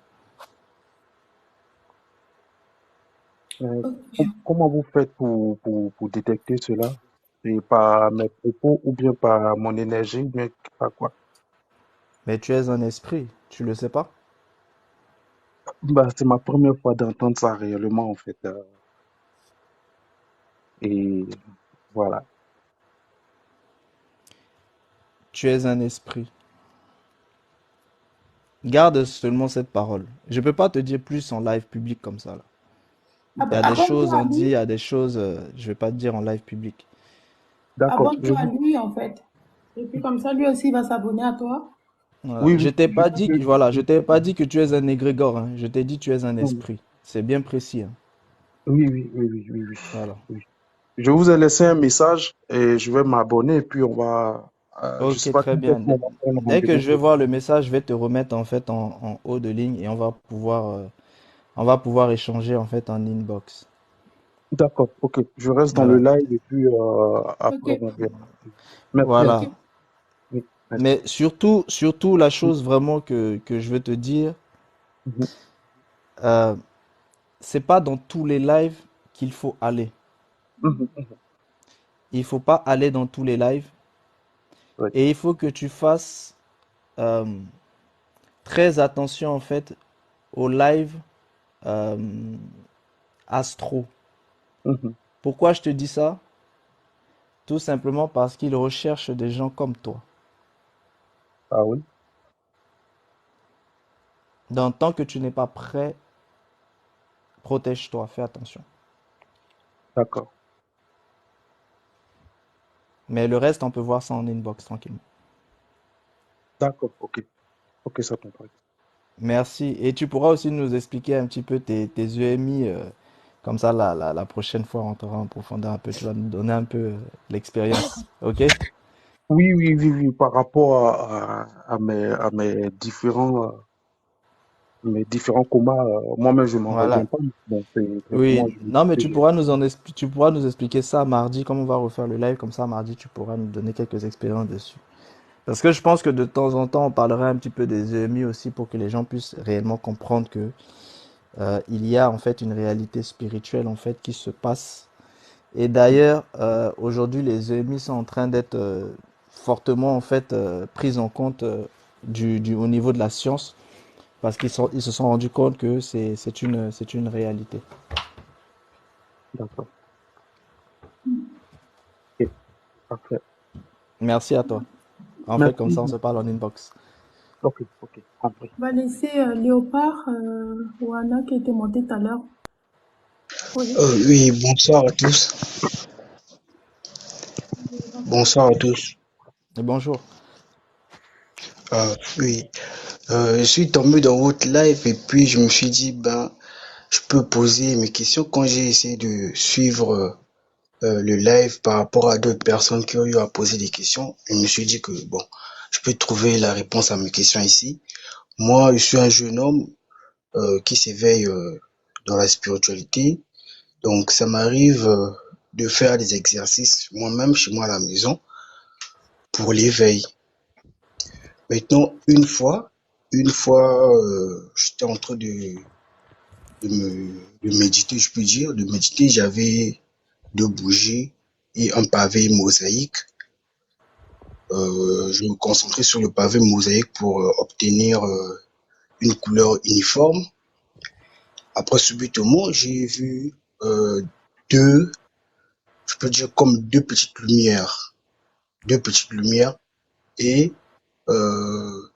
[SPEAKER 2] Ok.
[SPEAKER 4] Comment vous faites pour détecter cela? C'est par mes propos ou bien par mon énergie ou bien par quoi?
[SPEAKER 1] Mais tu es un esprit. Tu le sais pas?
[SPEAKER 4] Bah, c'est ma première fois d'entendre ça réellement, en fait. Et voilà.
[SPEAKER 1] Tu es un esprit. Garde seulement cette parole. Je peux pas te dire plus en live public comme ça là. Il y a des choses
[SPEAKER 2] Abonne-toi
[SPEAKER 1] on
[SPEAKER 2] à
[SPEAKER 1] dit, il
[SPEAKER 2] lui.
[SPEAKER 1] y a des choses je vais pas te dire en live public.
[SPEAKER 4] D'accord.
[SPEAKER 2] Abonne-toi à lui, en fait. Et puis comme ça, lui aussi, il va s'abonner à toi.
[SPEAKER 1] Voilà.
[SPEAKER 4] Oui,
[SPEAKER 1] Je
[SPEAKER 4] oui.
[SPEAKER 1] t'ai pas dit voilà, je t'ai pas dit que tu es un égrégore, hein. Je t'ai dit tu es un
[SPEAKER 4] Oui,
[SPEAKER 1] esprit. C'est bien précis, hein.
[SPEAKER 4] oui, oui, oui, oui, oui, oui.
[SPEAKER 1] Voilà.
[SPEAKER 4] Oui. Je vous ai laissé un message et je vais m'abonner et puis on va, je sais
[SPEAKER 1] Ok,
[SPEAKER 4] pas
[SPEAKER 1] très
[SPEAKER 4] quand est-ce
[SPEAKER 1] bien.
[SPEAKER 4] qu'on va prendre
[SPEAKER 1] Dès que
[SPEAKER 4] rendez-vous
[SPEAKER 1] je vais
[SPEAKER 4] pour.
[SPEAKER 1] voir le message, je vais te remettre en fait en haut de ligne et on va pouvoir échanger en fait en inbox.
[SPEAKER 4] D'accord, ok. Je reste dans le
[SPEAKER 1] Voilà.
[SPEAKER 4] live et puis
[SPEAKER 2] Ok.
[SPEAKER 4] après on verra. Merci, hein.
[SPEAKER 1] Voilà.
[SPEAKER 4] Oui, merci.
[SPEAKER 1] Mais surtout la chose vraiment que je veux te dire,
[SPEAKER 4] Mhm,
[SPEAKER 1] euh, c'est pas dans tous les lives qu'il faut aller.
[SPEAKER 4] mhm, mhm.
[SPEAKER 1] Il faut pas aller dans tous les lives
[SPEAKER 4] Ouais.
[SPEAKER 1] et il faut que tu fasses euh, très attention en fait aux lives euh, astro.
[SPEAKER 4] Mhm.
[SPEAKER 1] Pourquoi je te dis ça? Tout simplement parce qu'ils recherchent des gens comme toi.
[SPEAKER 4] Ah oui,
[SPEAKER 1] Donc tant que tu n'es pas prêt, protège-toi, fais attention.
[SPEAKER 4] d'accord,
[SPEAKER 1] Mais le reste, on peut voir ça en inbox tranquillement.
[SPEAKER 4] d'accord, ok, ok, ça comprend.
[SPEAKER 1] Merci. Et tu pourras aussi nous expliquer un petit peu tes EMI. Comme ça, la prochaine fois, on rentrera en profondeur un peu. Tu vas nous donner un peu l'expérience. OK?
[SPEAKER 4] Oui, oui, oui, oui, par rapport mes différents comas, moi-même, je m'en reviens
[SPEAKER 1] Voilà.
[SPEAKER 4] pas. Bon, c'est vraiment,
[SPEAKER 1] Oui. Non, mais tu pourras nous expliquer ça mardi, comme on va refaire le live. Comme ça, mardi, tu pourras nous donner quelques expériences dessus. Parce que je pense que de temps en temps, on parlera un petit peu des EMI aussi pour que les gens puissent réellement comprendre que il y a en fait une réalité spirituelle en fait qui se passe. Et d'ailleurs, aujourd'hui, les EMI sont en train d'être fortement en fait prises en compte au niveau de la science parce ils se sont rendus compte que c'est une réalité.
[SPEAKER 4] d'accord, ok, parfait.
[SPEAKER 1] Merci à toi. On fait comme
[SPEAKER 4] Merci.
[SPEAKER 1] ça, on se parle en inbox.
[SPEAKER 4] Ok, ok, compris.
[SPEAKER 2] On va laisser Léopard ou Anna qui était montée tout à l'heure poser sa question.
[SPEAKER 5] Oui, bonsoir à tous.
[SPEAKER 2] Bonsoir.
[SPEAKER 5] Bonsoir à tous.
[SPEAKER 1] Et bonjour.
[SPEAKER 5] Oui, je suis tombé dans votre live et puis je me suis dit, ben, je peux poser mes questions quand j'ai essayé de suivre le live par rapport à d'autres personnes qui ont eu à poser des questions. Je me suis dit que, bon, je peux trouver la réponse à mes questions ici. Moi, je suis un jeune homme qui s'éveille dans la spiritualité. Donc, ça m'arrive de faire des exercices moi-même chez moi à la maison pour l'éveil. Maintenant, j'étais en train de méditer, je peux dire, de méditer. J'avais deux bougies et un pavé mosaïque. Je me concentrais sur le pavé mosaïque pour obtenir une couleur uniforme. Après, subitement, j'ai vu euh, deux, je peux dire comme deux petites lumières et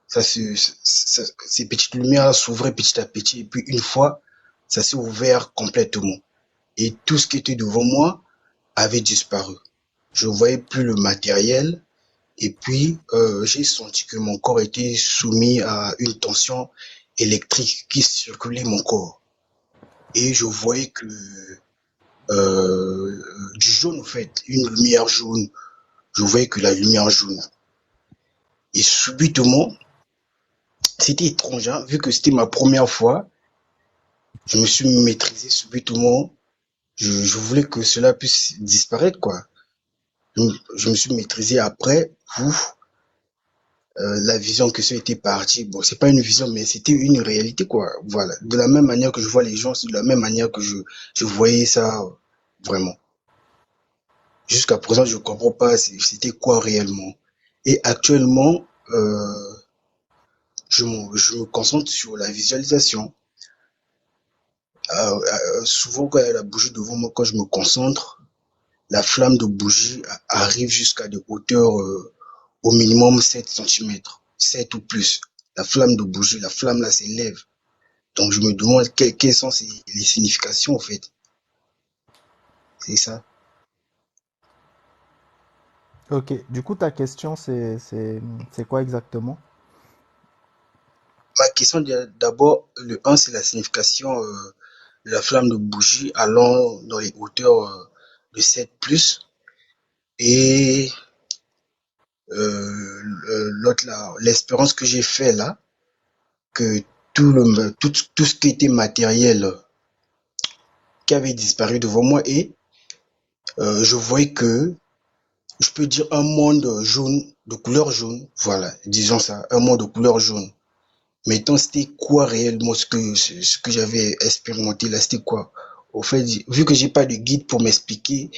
[SPEAKER 5] ces petites lumières s'ouvraient petit à petit et puis une fois, ça s'est ouvert complètement. Et tout ce qui était devant moi avait disparu. Je ne voyais plus le matériel et puis j'ai senti que mon corps était soumis à une tension électrique qui circulait mon corps. Et je voyais que du jaune en fait, une lumière jaune. Je voyais que la lumière jaune. Et subitement, c'était étrange, hein, vu que c'était ma première fois, je me suis maîtrisé subitement. Je voulais que cela puisse disparaître, quoi. Je me suis maîtrisé après, ouf, la vision que ça était parti. Bon, c'est pas une vision, mais c'était une réalité, quoi. Voilà. De la même manière que je vois les gens, c'est de la même manière que je voyais ça, vraiment. Jusqu'à présent, je comprends pas c'était quoi réellement. Et actuellement, je me concentre sur la visualisation. Souvent, quand il y a la bougie devant moi, quand je me concentre, la flamme de bougie arrive jusqu'à des hauteurs au minimum 7 centimètres, 7 ou plus. La flamme de bougie, la flamme là s'élève. Donc je me demande quelles sont les significations en fait. C'est ça.
[SPEAKER 1] Ok, du coup, ta question, c'est quoi exactement?
[SPEAKER 5] Ma question d'abord, le un c'est la signification de la flamme de bougie allant dans les hauteurs de 7 plus. Et l'autre là, l'espérance que j'ai fait là, que tout ce qui était matériel qui avait disparu devant moi et je voyais que je peux dire un monde jaune, de couleur jaune, voilà, disons ça, un monde de couleur jaune. Maintenant, c'était quoi réellement ce que j'avais expérimenté là, c'était quoi? Au fait, vu que j'ai pas de guide pour m'expliquer,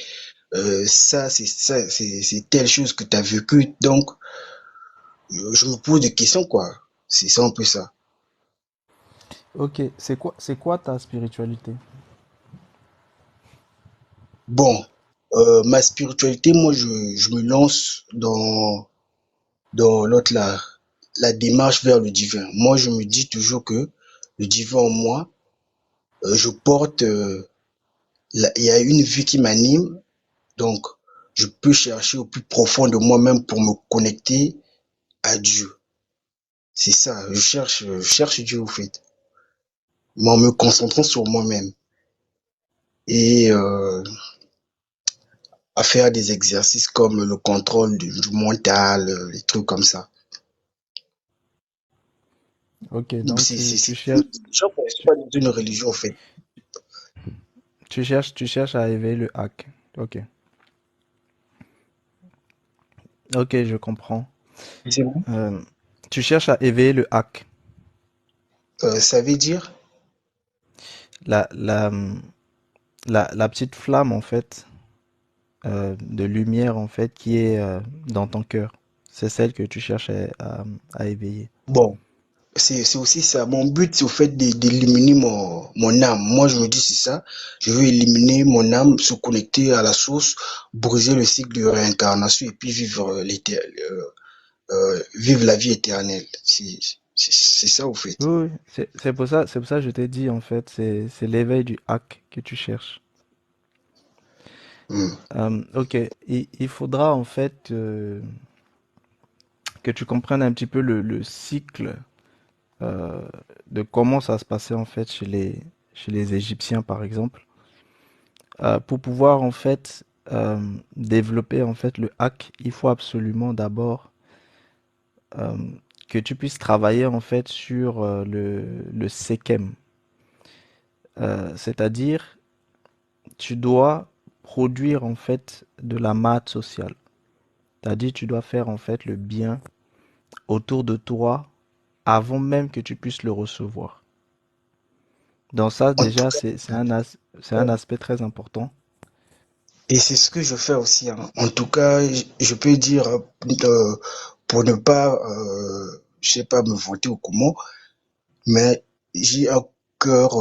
[SPEAKER 5] c'est telle chose que tu as vécu, donc je me pose des questions quoi. C'est ça un peu ça.
[SPEAKER 1] Ok, c'est quoi ta spiritualité?
[SPEAKER 5] Bon, ma spiritualité, moi, je me lance dans la démarche vers le divin. Moi, je me dis toujours que le divin en moi, je porte, il y a une vie qui m'anime, donc je peux chercher au plus profond de moi-même pour me connecter à Dieu. C'est ça, je cherche Dieu au fait, mais en me concentrant sur moi-même et à faire des exercices comme le contrôle du mental, les trucs comme ça.
[SPEAKER 1] Ok, donc
[SPEAKER 5] C'est je ne connais
[SPEAKER 1] tu,
[SPEAKER 5] pas du tout une religion en fait.
[SPEAKER 1] tu cherches à éveiller le hack. Ok, ok, je comprends.
[SPEAKER 5] C'est bon.
[SPEAKER 1] Euh, Tu cherches à éveiller le hack,
[SPEAKER 5] Ça veut dire,
[SPEAKER 1] la, la, la petite flamme en fait, de lumière en fait qui est dans ton cœur. C'est celle que tu cherches à éveiller.
[SPEAKER 5] bon, c'est aussi ça. Mon but, c'est au fait d'éliminer mon âme. Moi, je me dis, c'est ça. Je veux éliminer mon âme, se connecter à la source, briser le cycle de réincarnation et puis vivre la vie éternelle. C'est ça, au fait.
[SPEAKER 1] Oui, oui, c'est pour ça que je t'ai dit en fait, c'est l'éveil du hack que tu cherches.
[SPEAKER 5] Hmm.
[SPEAKER 1] Ok, il faudra en fait que tu comprennes un petit peu le cycle euh, de comment ça se passait en fait chez les Égyptiens par exemple. Pour pouvoir en fait développer en fait le hack, il faut absolument d'abord euh, que tu puisses travailler en fait sur le Sekem. C'est-à-dire tu dois produire en fait de la masse sociale. C'est-à-dire tu dois faire en fait le bien autour de toi avant même que tu puisses le recevoir. Donc ça
[SPEAKER 5] En tout
[SPEAKER 1] déjà
[SPEAKER 5] cas,
[SPEAKER 1] c'est un aspect très important.
[SPEAKER 5] et c'est ce que je fais aussi, hein. En tout cas, je peux dire, pour ne pas, je sais pas me vanter ou comment, mais j'ai un cœur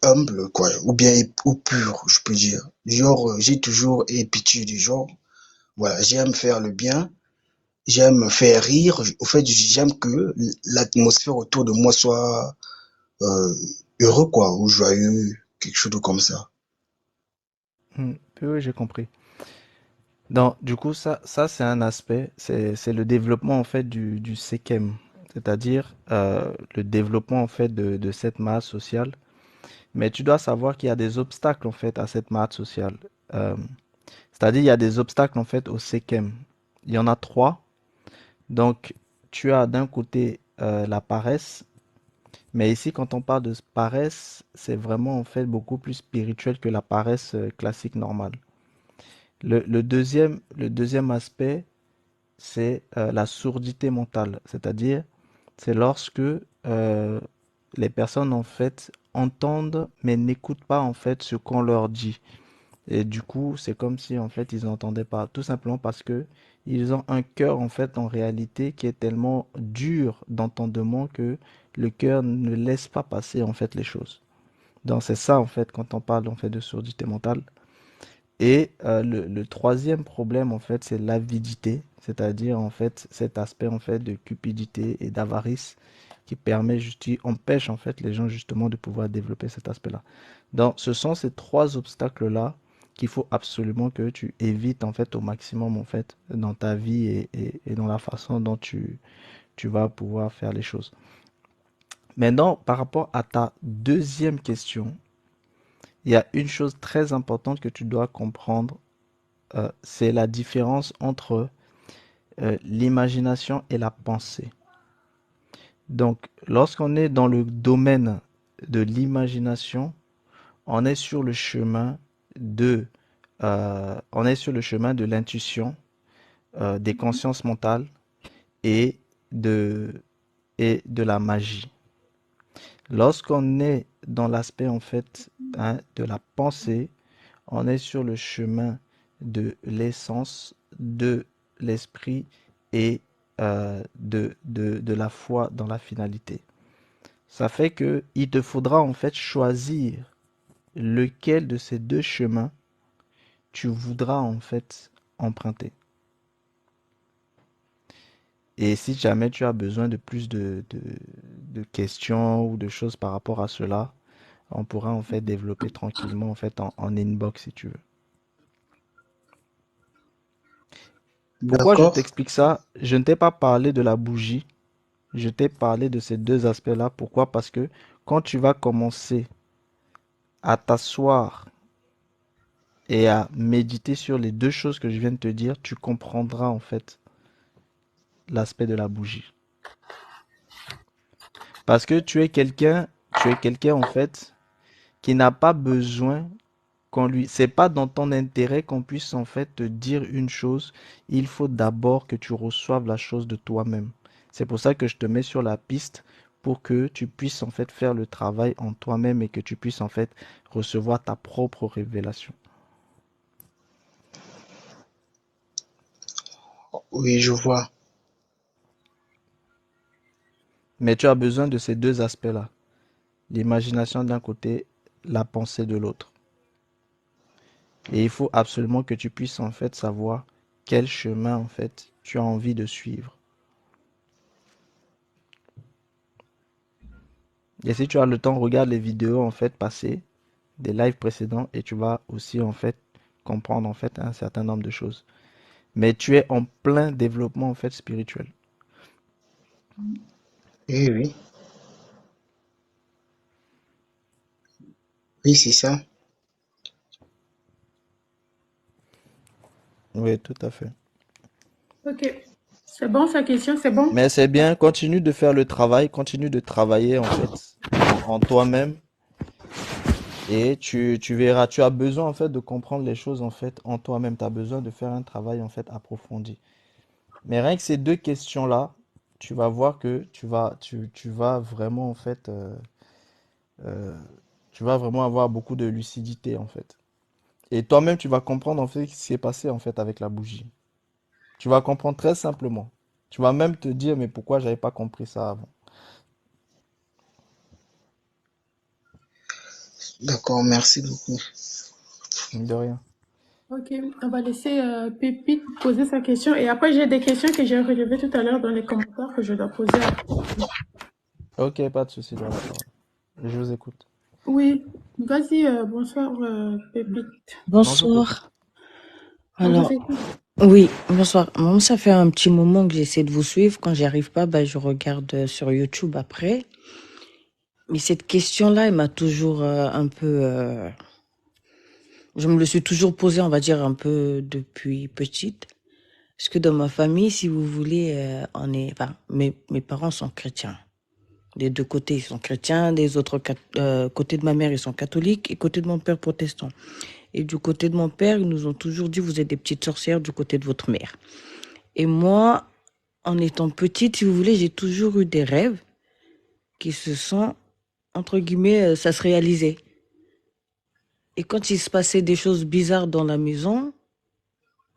[SPEAKER 5] humble, quoi, ou bien ou pur, je peux dire. Genre, j'ai toujours été pitié du genre. Voilà, j'aime faire le bien, j'aime faire rire. Au fait, j'aime que l'atmosphère autour de moi soit euh, heureux, quoi, ou joyeux, quelque chose de comme ça.
[SPEAKER 1] Hmm, oui, oui, j'ai compris. Donc, du coup, ça c'est un aspect, c'est le développement en fait du SEKEM, c'est-à-dire le développement en fait de cette masse sociale. Mais tu dois savoir qu'il y a des obstacles en fait à cette masse sociale. Euh, C'est-à-dire il y a des obstacles en fait au SEKEM. Il y en a trois. Donc, tu as d'un côté la paresse, mais ici quand on parle de paresse, c'est vraiment en fait beaucoup plus spirituel que la paresse classique normale. Le deuxième aspect, c'est la sourdité mentale, c'est-à-dire c'est lorsque les personnes en fait entendent mais n'écoutent pas en fait ce qu'on leur dit. Et du coup, c'est comme si en fait ils n'entendaient pas, tout simplement parce que ils ont un cœur en fait en réalité qui est tellement dur d'entendement que le cœur ne laisse pas passer en fait les choses. Donc c'est ça en fait quand on parle en fait de surdité mentale. Et le troisième problème, en fait, c'est l'avidité, c'est-à-dire, en fait, cet aspect, en fait, de cupidité et d'avarice qui empêche, en fait, les gens, justement, de pouvoir développer cet aspect-là. Donc, ce sont ces trois obstacles-là qu'il faut absolument que tu évites, en fait, au maximum, en fait, dans ta vie et dans la façon dont tu vas pouvoir faire les choses. Maintenant, par rapport à ta deuxième question, il y a une chose très importante que tu dois comprendre, c'est la différence entre l'imagination et la pensée. Donc, lorsqu'on est dans le domaine de l'imagination, on est sur le chemin on est sur le chemin de l'intuition, des consciences mentales et de, et de la magie. Lorsqu'on est dans l'aspect en fait de la pensée, on est sur le chemin de l'essence, de l'esprit et de la foi dans la finalité. Ça fait que il te faudra en fait choisir lequel de ces deux chemins tu voudras en fait emprunter. Et si jamais tu as besoin de plus de questions ou de choses par rapport à cela, on pourra en fait développer tranquillement en fait en inbox si tu veux. Pourquoi je
[SPEAKER 5] D'accord?
[SPEAKER 1] t'explique ça? Je ne t'ai pas parlé de la bougie, je t'ai parlé de ces deux aspects-là. Pourquoi? Parce que quand tu vas commencer à t'asseoir et à méditer sur les deux choses que je viens de te dire, tu comprendras en fait l'aspect de la bougie. Parce que tu es quelqu'un en fait qui n'a pas besoin c'est pas dans ton intérêt qu'on puisse en fait te dire une chose. Il faut d'abord que tu reçoives la chose de toi-même. C'est pour ça que je te mets sur la piste pour que tu puisses en fait faire le travail en toi-même et que tu puisses en fait recevoir ta propre révélation.
[SPEAKER 5] Oui, je vois.
[SPEAKER 1] Mais tu as besoin de ces deux aspects-là. L'imagination d'un côté, la pensée de l'autre. Et il faut absolument que tu puisses en fait savoir quel chemin en fait tu as envie de suivre. Et si tu as le temps, regarde les vidéos en fait passées, des lives précédents et tu vas aussi en fait comprendre en fait un certain nombre de choses. Mais tu es en plein développement en fait spirituel.
[SPEAKER 5] Oui, oui. Oui, c'est ça.
[SPEAKER 1] Oui, tout à fait.
[SPEAKER 2] Ok. C'est bon, sa question, c'est bon?
[SPEAKER 1] Mais c'est bien, continue de faire le travail, continue de travailler en fait en toi-même et tu verras, tu as besoin en fait de comprendre les choses en fait en toi-même, tu as besoin de faire un travail en fait approfondi. Mais rien que ces deux questions-là, tu vas voir que tu vas vraiment en fait, euh, tu vas vraiment avoir beaucoup de lucidité en fait. Et toi-même, tu vas comprendre en fait ce qui s'est passé en fait avec la bougie. Tu vas comprendre très simplement. Tu vas même te dire, mais pourquoi j'avais pas compris ça avant?
[SPEAKER 5] D'accord, merci beaucoup.
[SPEAKER 1] De rien.
[SPEAKER 2] Ok, on va laisser Pépite poser sa question. Et après, j'ai des questions que j'ai relevées tout à l'heure dans les commentaires que je dois poser à...
[SPEAKER 1] Ok, pas de souci, dans la parole. Je vous écoute.
[SPEAKER 2] Oui, vas-y, bonsoir Pépite.
[SPEAKER 1] Bonjour, Pépite.
[SPEAKER 6] Bonsoir.
[SPEAKER 2] On vous
[SPEAKER 6] Alors,
[SPEAKER 2] écoute.
[SPEAKER 6] oui, bonsoir. Moi, ça fait un petit moment que j'essaie de vous suivre. Quand j'y arrive pas, je regarde sur YouTube après. Mais cette question-là, elle m'a toujours un peu... je me le suis toujours posée, on va dire, un peu depuis petite. Parce que dans ma famille, si vous voulez, enfin, mes parents sont chrétiens. Des deux côtés, ils sont chrétiens. Des autres côtés de ma mère, ils sont catholiques. Et côté de mon père, protestant. Et du côté de mon père, ils nous ont toujours dit, vous êtes des petites sorcières du côté de votre mère. Et moi, en étant petite, si vous voulez, j'ai toujours eu des rêves qui se sont, entre guillemets, ça se réalisait. Et quand il se passait des choses bizarres dans la maison,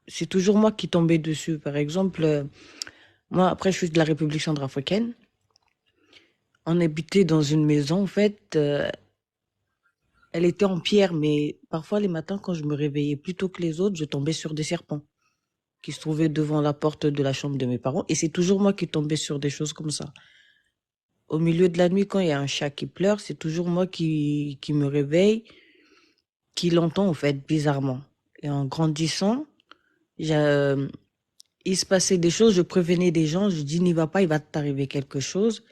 [SPEAKER 6] c'est toujours moi qui tombais dessus. Par exemple, moi, après, je suis de la République centrafricaine. On habitait dans une maison, en fait, elle était en pierre, mais parfois, les matins, quand je me réveillais plus tôt que les autres, je tombais sur des serpents qui se trouvaient devant la porte de la chambre de mes parents. Et c'est toujours moi qui tombais sur des choses comme ça. Au milieu de la nuit, quand il y a un chat qui pleure, c'est toujours moi qui me réveille, qui l'entend, en fait, bizarrement. Et en grandissant, il se passait des choses, je prévenais des gens, je dis n'y va pas, il va t'arriver quelque chose.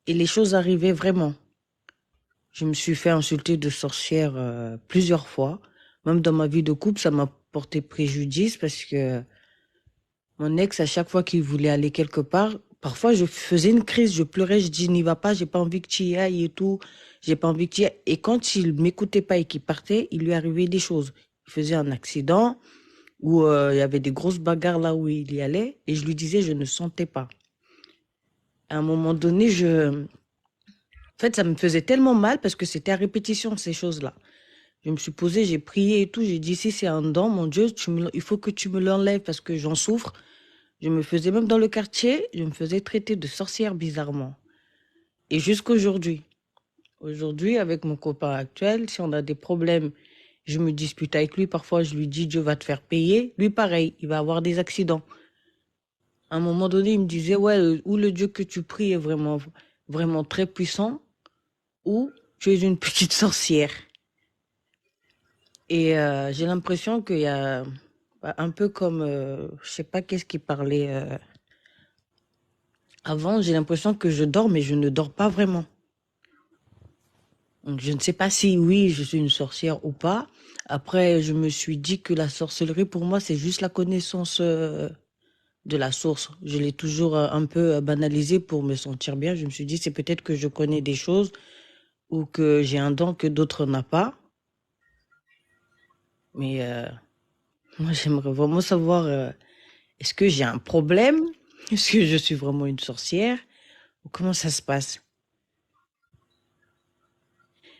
[SPEAKER 6] Et les choses arrivaient vraiment. Je me suis fait insulter de sorcière plusieurs fois. Même dans ma vie de couple, ça m'a porté préjudice parce que mon ex, à chaque fois qu'il voulait aller quelque part, parfois je faisais une crise, je pleurais, je dis n'y va pas, j'ai pas envie que tu y ailles et tout, j'ai pas envie que tu y ailles. Et quand il m'écoutait pas et qu'il partait, il lui arrivait des choses. Il faisait un accident ou il y avait des grosses bagarres là où il y allait et je lui disais je ne sentais pas. À un moment donné, en fait, ça me faisait tellement mal parce que c'était à répétition ces choses-là. Je me suis posée, j'ai prié et tout, j'ai dit si c'est un don, mon Dieu, il faut que tu me l'enlèves parce que j'en souffre. Je me faisais, même dans le quartier, je me faisais traiter de sorcière bizarrement. Et jusqu'aujourd'hui. Aujourd'hui, avec mon copain actuel, si on a des problèmes, je me dispute avec lui. Parfois, je lui dis, Dieu va te faire payer. Lui, pareil, il va avoir des accidents. À un moment donné, il me disait, ouais, ou le Dieu que tu pries est vraiment, vraiment très puissant, ou tu es une petite sorcière. Et j'ai l'impression qu'il y a un peu comme, je sais pas qu'est-ce qu'il parlait avant, j'ai l'impression que je dors, mais je ne dors pas vraiment. Donc, je ne sais pas si oui, je suis une sorcière ou pas. Après, je me suis dit que la sorcellerie, pour moi, c'est juste la connaissance de la source. Je l'ai toujours un peu banalisé pour me sentir bien. Je me suis dit, c'est peut-être que je connais des choses ou que j'ai un don que d'autres n'ont pas. Mais moi, j'aimerais vraiment savoir, est-ce que j'ai un problème? Est-ce que je suis vraiment une sorcière? Ou comment ça se passe?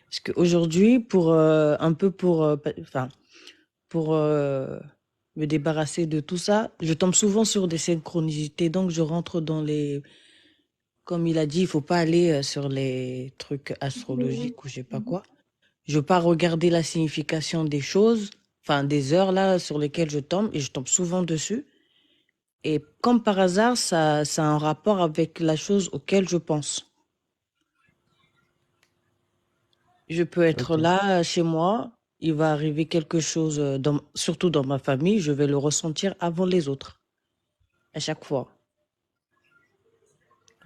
[SPEAKER 6] Parce qu'aujourd'hui, pour un peu enfin, pour me débarrasser de tout ça, je tombe souvent sur des synchronicités. Donc, je rentre dans comme il a dit, il faut pas aller sur les trucs astrologiques ou je sais pas quoi. Je veux pas regarder la signification des choses, enfin des heures là sur lesquelles je tombe, et je tombe souvent dessus. Et comme par hasard, ça a un rapport avec la chose auquel je pense. Je peux être
[SPEAKER 1] Ok,
[SPEAKER 6] là chez moi, il va arriver quelque chose, surtout dans ma famille, je vais le ressentir avant les autres, à chaque fois.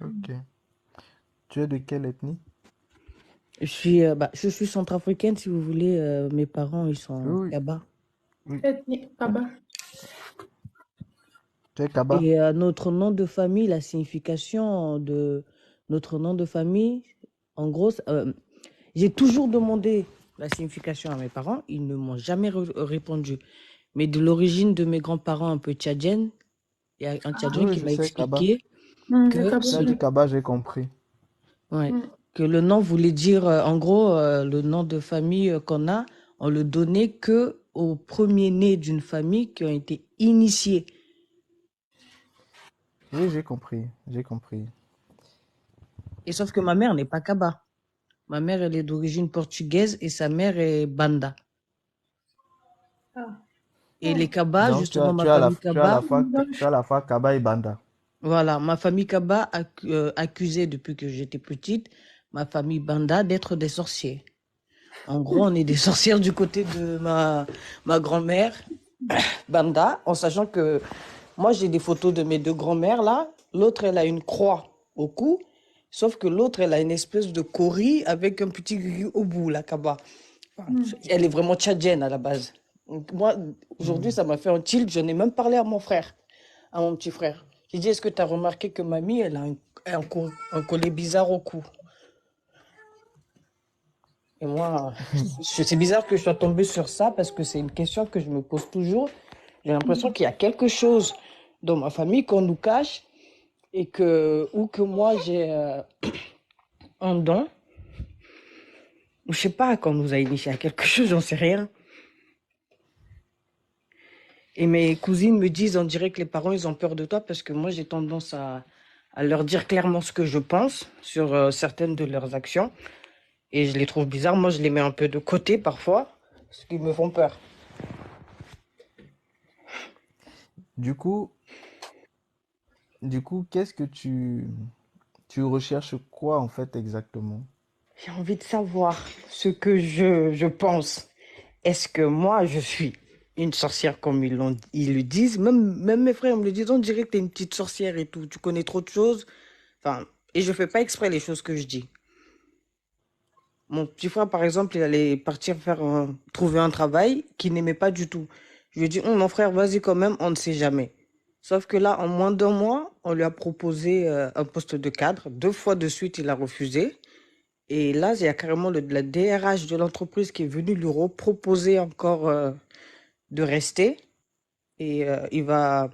[SPEAKER 1] ok. Tu es de quelle ethnie?
[SPEAKER 6] Je suis centrafricaine, si vous voulez. Mes parents, ils sont
[SPEAKER 1] Oui,
[SPEAKER 6] Kaba.
[SPEAKER 1] oui.
[SPEAKER 2] Ethnique, Kaba.
[SPEAKER 1] Tu es Kaba?
[SPEAKER 6] Et notre nom de famille, la signification de notre nom de famille, en gros, j'ai toujours demandé la signification à mes parents. Ils ne m'ont jamais répondu. Mais de l'origine de mes grands-parents un peu tchadienne, il y a un
[SPEAKER 2] Ah,
[SPEAKER 6] Tchadien
[SPEAKER 1] Oui,
[SPEAKER 6] qui
[SPEAKER 1] je
[SPEAKER 6] m'a
[SPEAKER 1] sais Kaba.
[SPEAKER 6] expliqué
[SPEAKER 2] le
[SPEAKER 6] que
[SPEAKER 1] Tu as
[SPEAKER 2] Kaba.
[SPEAKER 1] dit Kaba, j'ai compris.
[SPEAKER 6] ouais,
[SPEAKER 2] Mm.
[SPEAKER 6] que le nom voulait dire, en gros, le nom de famille qu'on a, on le donnait que aux premiers-nés d'une famille qui ont été initiés.
[SPEAKER 1] Oui, j'ai compris. J'ai compris.
[SPEAKER 6] Et sauf que ma mère n'est pas Kaba. Ma mère, elle est d'origine portugaise et sa mère est Banda.
[SPEAKER 2] Ah.
[SPEAKER 6] Et les
[SPEAKER 2] Oh.
[SPEAKER 6] Kaba,
[SPEAKER 1] Donc,
[SPEAKER 6] justement, ma famille Kaba,
[SPEAKER 1] tu as la foi Kaba et Banda.
[SPEAKER 6] voilà, ma famille Kaba accusait depuis que j'étais petite ma famille Banda d'être des sorciers. En gros, on est des sorcières du côté de ma grand-mère Banda, en sachant que moi, j'ai des photos de mes deux grand-mères là. L'autre, elle a une croix au cou, sauf que l'autre, elle a une espèce de cori avec un petit gris au bout, la Kaba. Enfin,
[SPEAKER 2] Mm.
[SPEAKER 6] elle est vraiment tchadienne à la base. Donc, moi, aujourd'hui,
[SPEAKER 1] Hmm.
[SPEAKER 6] ça m'a fait un tilt. J'en ai même parlé à mon frère, à mon petit frère. J'ai dit, est-ce que tu as remarqué que mamie, elle a un collier bizarre au cou? Et moi, c'est bizarre que je sois tombée sur ça parce que c'est une question que je me pose toujours. J'ai l'impression qu'il y a quelque chose dans ma famille qu'on nous cache et ou que moi j'ai un don. Je sais pas, qu'on nous a initié à quelque chose, j'en sais rien. Et mes cousines me disent, on dirait que les parents, ils ont peur de toi parce que moi, j'ai tendance à leur dire clairement ce que je pense sur certaines de leurs actions. Et je les trouve bizarres. Moi, je les mets un peu de côté parfois parce qu'ils me font peur.
[SPEAKER 1] Du coup, qu'est-ce que tu recherches quoi en fait exactement?
[SPEAKER 6] J'ai envie de savoir ce que je pense. Est-ce que moi, je suis une sorcière comme ils le disent? Même mes frères me le disent, on dirait que tu es une petite sorcière et tout. Tu connais trop de choses. Enfin, et je fais pas exprès les choses que je dis. Mon petit frère, par exemple, il allait partir trouver un travail qu'il n'aimait pas du tout. Je lui ai dit, mon frère, vas-y quand même, on ne sait jamais. Sauf que là, en moins d'un mois, on lui a proposé un poste de cadre. 2 fois de suite, il a refusé. Et là, il y a carrément la DRH de l'entreprise qui est venue lui reproposer encore de rester. Et il va...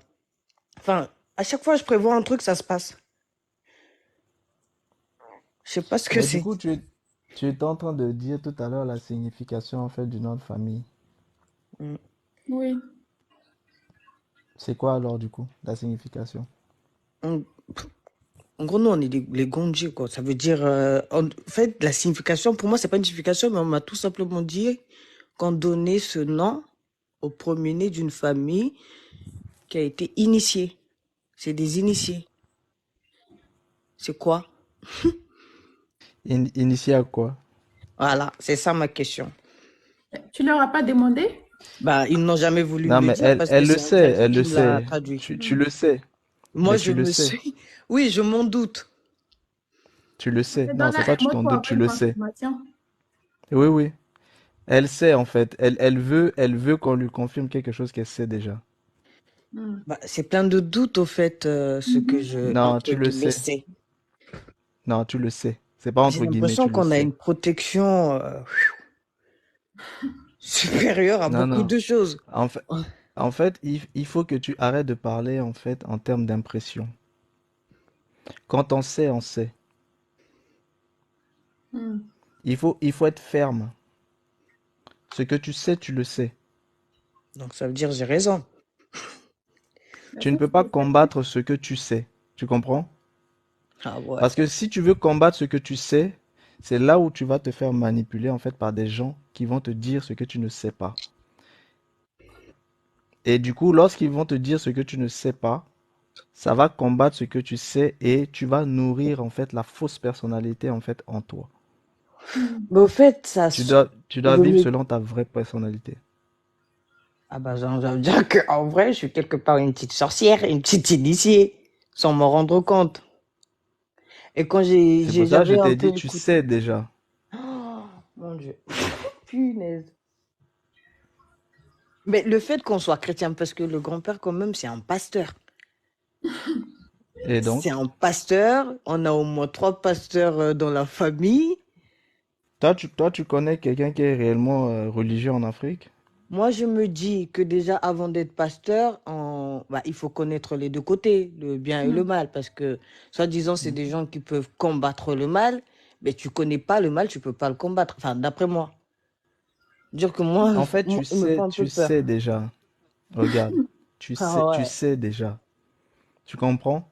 [SPEAKER 6] Enfin, à chaque fois, je prévois un truc, ça se passe. Je sais pas ce que
[SPEAKER 1] Mais du
[SPEAKER 6] c'est.
[SPEAKER 1] coup, tu étais en train de dire tout à l'heure la signification en fait du nom de famille.
[SPEAKER 6] Mm.
[SPEAKER 2] Oui.
[SPEAKER 1] C'est quoi alors du coup la signification?
[SPEAKER 6] En, en gros, nous, on est les Gondjé, quoi. Ça veut dire... en fait, la signification, pour moi, c'est pas une signification, mais on m'a tout simplement dit qu'on donnait ce nom au premier-né d'une famille qui a été initiée. C'est des initiés. C'est quoi?
[SPEAKER 1] Initié à quoi?
[SPEAKER 6] Voilà, c'est ça ma question.
[SPEAKER 2] Tu leur as pas demandé?
[SPEAKER 6] Bah, ils n'ont jamais voulu me
[SPEAKER 1] Non,
[SPEAKER 6] le
[SPEAKER 1] mais
[SPEAKER 6] dire parce que
[SPEAKER 1] elle le
[SPEAKER 6] c'est un
[SPEAKER 1] sait,
[SPEAKER 6] Tchadien
[SPEAKER 1] elle le
[SPEAKER 6] qui me l'a
[SPEAKER 1] sait.
[SPEAKER 6] traduit.
[SPEAKER 1] Tu le sais,
[SPEAKER 6] Moi,
[SPEAKER 1] mais
[SPEAKER 6] je
[SPEAKER 1] tu le
[SPEAKER 6] me
[SPEAKER 1] sais.
[SPEAKER 6] suis... Oui, je m'en doute.
[SPEAKER 1] Tu le sais.
[SPEAKER 2] C'est
[SPEAKER 1] Non,
[SPEAKER 2] dans
[SPEAKER 1] c'est
[SPEAKER 2] la
[SPEAKER 1] pas tu
[SPEAKER 2] moi
[SPEAKER 1] t'en
[SPEAKER 2] pour
[SPEAKER 1] doutes, tu
[SPEAKER 2] avoir une
[SPEAKER 1] le sais.
[SPEAKER 2] confirmation.
[SPEAKER 1] Oui, oui. Elle sait en fait. Elle veut qu'on lui confirme quelque chose qu'elle sait déjà.
[SPEAKER 2] Mm.
[SPEAKER 6] Bah, c'est plein de doutes, au fait, ce que
[SPEAKER 2] Mhm.
[SPEAKER 6] je,
[SPEAKER 1] Non,
[SPEAKER 6] entre
[SPEAKER 1] tu le
[SPEAKER 6] guillemets,
[SPEAKER 1] sais.
[SPEAKER 6] sais.
[SPEAKER 1] Non, tu le sais. C'est pas
[SPEAKER 6] J'ai
[SPEAKER 1] entre guillemets,
[SPEAKER 6] l'impression
[SPEAKER 1] tu le
[SPEAKER 6] qu'on a
[SPEAKER 1] sais.
[SPEAKER 6] une protection supérieure à
[SPEAKER 1] Non,
[SPEAKER 6] beaucoup
[SPEAKER 1] non.
[SPEAKER 6] de choses.
[SPEAKER 1] En fait, il faut que tu arrêtes de parler en fait en termes d'impression. Quand on sait, on sait.
[SPEAKER 2] Mm.
[SPEAKER 1] Il faut être ferme. Ce que tu sais, tu le sais.
[SPEAKER 6] Donc, ça veut dire j'ai raison.
[SPEAKER 2] Mais
[SPEAKER 1] Tu ne
[SPEAKER 2] ça,
[SPEAKER 1] peux pas combattre ce que tu sais. Tu comprends?
[SPEAKER 6] Ah ouais.
[SPEAKER 1] Parce que si tu veux combattre ce que tu sais, c'est là où tu vas te faire manipuler en fait par des gens qui vont te dire ce que tu ne sais pas. Et du coup, lorsqu'ils vont te dire ce que tu ne sais pas, ça va combattre ce que tu sais et tu vas nourrir en fait la fausse personnalité en fait en toi.
[SPEAKER 6] Mais au fait,
[SPEAKER 1] Tu dois
[SPEAKER 6] je
[SPEAKER 1] vivre
[SPEAKER 6] me...
[SPEAKER 1] selon ta vraie personnalité.
[SPEAKER 6] Ah bah, ça veut dire qu'en vrai, je suis quelque part une petite sorcière, une petite initiée, sans m'en rendre compte. Et quand
[SPEAKER 1] C'est pour ça que je
[SPEAKER 6] j'avais un
[SPEAKER 1] t'ai
[SPEAKER 6] peu
[SPEAKER 1] dit, tu
[SPEAKER 6] écouté.
[SPEAKER 1] sais déjà.
[SPEAKER 6] Oh, mon Dieu. Punaise. Mais le fait qu'on soit chrétien, parce que le grand-père, quand même, c'est un pasteur.
[SPEAKER 1] Et
[SPEAKER 6] C'est
[SPEAKER 1] donc,
[SPEAKER 6] un pasteur. On a au moins 3 pasteurs dans la famille.
[SPEAKER 1] toi, tu connais quelqu'un qui est réellement religieux en Afrique?
[SPEAKER 6] Moi, je me dis que déjà, avant d'être pasteur, bah, il faut connaître les deux côtés, le bien et le mal. Parce que, soi-disant, c'est des gens qui peuvent combattre le mal. Mais tu connais pas le mal, tu peux pas le combattre. Enfin, d'après moi. Dire que moi,
[SPEAKER 1] En fait,
[SPEAKER 6] moi, il me fait un peu
[SPEAKER 1] tu
[SPEAKER 6] peur.
[SPEAKER 1] sais déjà. Regarde,
[SPEAKER 6] Ah
[SPEAKER 1] tu
[SPEAKER 6] ouais.
[SPEAKER 1] sais déjà. Tu comprends?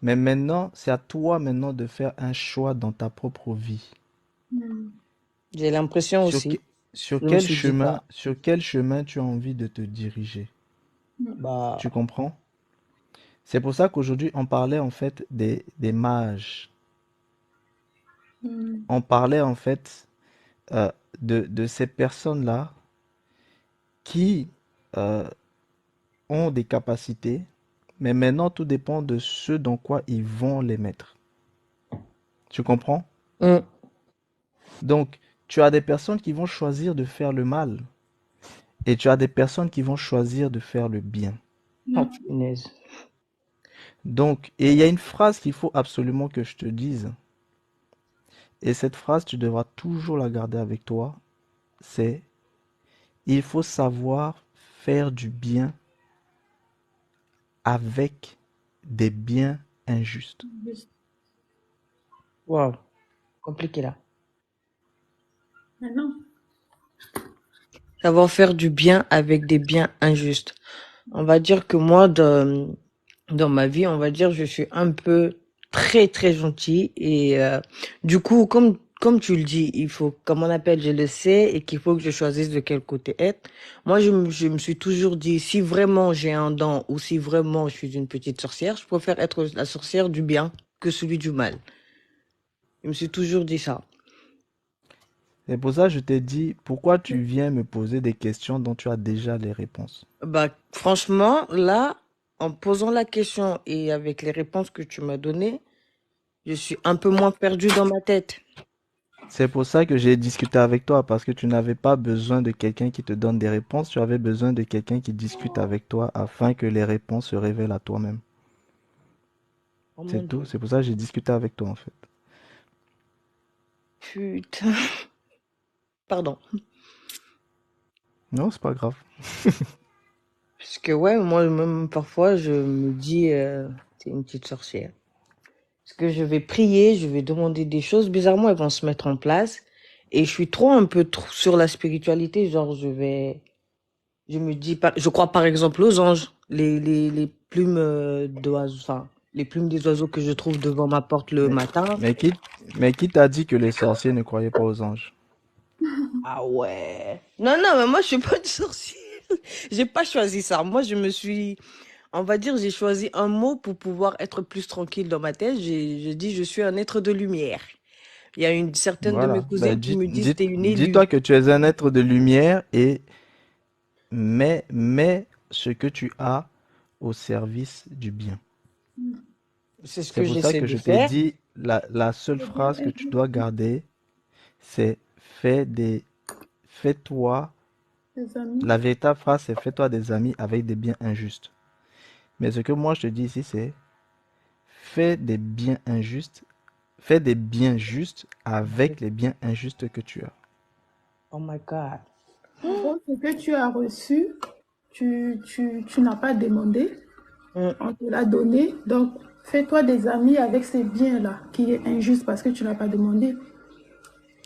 [SPEAKER 1] Mais maintenant, c'est à toi maintenant de faire un choix dans ta propre vie.
[SPEAKER 6] J'ai l'impression
[SPEAKER 1] Sur,
[SPEAKER 6] aussi. Je me suis dit ça.
[SPEAKER 1] sur quel chemin tu as envie de te diriger. Tu
[SPEAKER 6] Bah,
[SPEAKER 1] comprends? C'est pour ça qu'aujourd'hui, on parlait en fait des mages. On parlait en fait euh, de ces personnes-là qui euh, ont des capacités, mais maintenant tout dépend de ce dans quoi ils vont les mettre. Tu comprends?
[SPEAKER 6] hum.
[SPEAKER 1] Donc, tu as des personnes qui vont choisir de faire le mal et tu as des personnes qui vont choisir de faire le bien.
[SPEAKER 6] Oh, punaise.
[SPEAKER 1] Donc, et il y a une phrase qu'il faut absolument que je te dise, et cette phrase, tu devras toujours la garder avec toi, c'est il faut savoir faire du bien avec des biens injustes.
[SPEAKER 6] Waouh. Compliqué là.
[SPEAKER 2] Mais non.
[SPEAKER 6] Savoir faire du bien avec des biens injustes. On va dire que moi, dans ma vie, on va dire, je suis un peu très, très gentil. Et du coup, comme tu le dis, il faut, comme on appelle, je le sais, et qu'il faut que je choisisse de quel côté être. Moi, je me suis toujours dit, si vraiment j'ai un don ou si vraiment je suis une petite sorcière, je préfère être la sorcière du bien que celui du mal. Je me suis toujours dit ça.
[SPEAKER 1] C'est pour ça que je t'ai dit, pourquoi tu viens me poser des questions dont tu as déjà les réponses?
[SPEAKER 6] Bah, franchement, là, en posant la question et avec les réponses que tu m'as données, je suis un peu moins perdue dans ma tête.
[SPEAKER 1] C'est pour ça que j'ai discuté avec toi, parce que tu n'avais pas besoin de quelqu'un qui te donne des réponses, tu avais besoin de quelqu'un qui discute avec toi afin que les réponses se révèlent à toi-même.
[SPEAKER 6] Oh mon
[SPEAKER 1] C'est tout,
[SPEAKER 6] Dieu.
[SPEAKER 1] c'est pour ça que j'ai discuté avec toi en fait.
[SPEAKER 6] Putain. Pardon.
[SPEAKER 1] Non, c'est pas grave.
[SPEAKER 6] Parce que ouais, moi même parfois je me dis c'est une petite sorcière. Parce que je vais prier, je vais demander des choses, bizarrement elles vont se mettre en place et je suis trop un peu trop sur la spiritualité, genre je me dis je crois par exemple aux anges, les plumes d'oiseaux, enfin les plumes des oiseaux que je trouve devant ma porte le
[SPEAKER 1] Mais,
[SPEAKER 6] matin.
[SPEAKER 1] mais qui, mais qui t'a dit que les sorciers ne croyaient pas aux anges?
[SPEAKER 6] Ah ouais. Non non, mais moi je suis pas une sorcière. J'ai pas choisi ça. Moi je me suis On va dire, j'ai choisi un mot pour pouvoir être plus tranquille dans ma tête. J'ai dit, je suis un être de lumière. Il y a une certaine de mes
[SPEAKER 1] Voilà. Ben,
[SPEAKER 6] cousines qui me disent, t'es une élue.
[SPEAKER 1] dis-toi que tu es un être de lumière et mets ce que tu as au service du bien.
[SPEAKER 6] C'est ce
[SPEAKER 1] C'est
[SPEAKER 6] que
[SPEAKER 1] pour ça
[SPEAKER 6] j'essaie
[SPEAKER 1] que
[SPEAKER 6] de
[SPEAKER 1] je t'ai
[SPEAKER 6] faire.
[SPEAKER 1] dit, la seule phrase que tu dois garder, c'est fais-toi,
[SPEAKER 2] Des amis.
[SPEAKER 1] la véritable phrase, c'est fais-toi des amis avec des biens injustes. Mais ce que moi je te dis ici, c'est fais des biens injustes, fais des biens justes avec les biens injustes que tu as.
[SPEAKER 6] Oh my God.
[SPEAKER 2] En gros, ce que tu as reçu, tu n'as pas demandé,
[SPEAKER 6] Mm.
[SPEAKER 2] on te l'a donné. Donc, fais-toi des amis avec ces biens-là, qui est injuste parce que tu n'as pas demandé.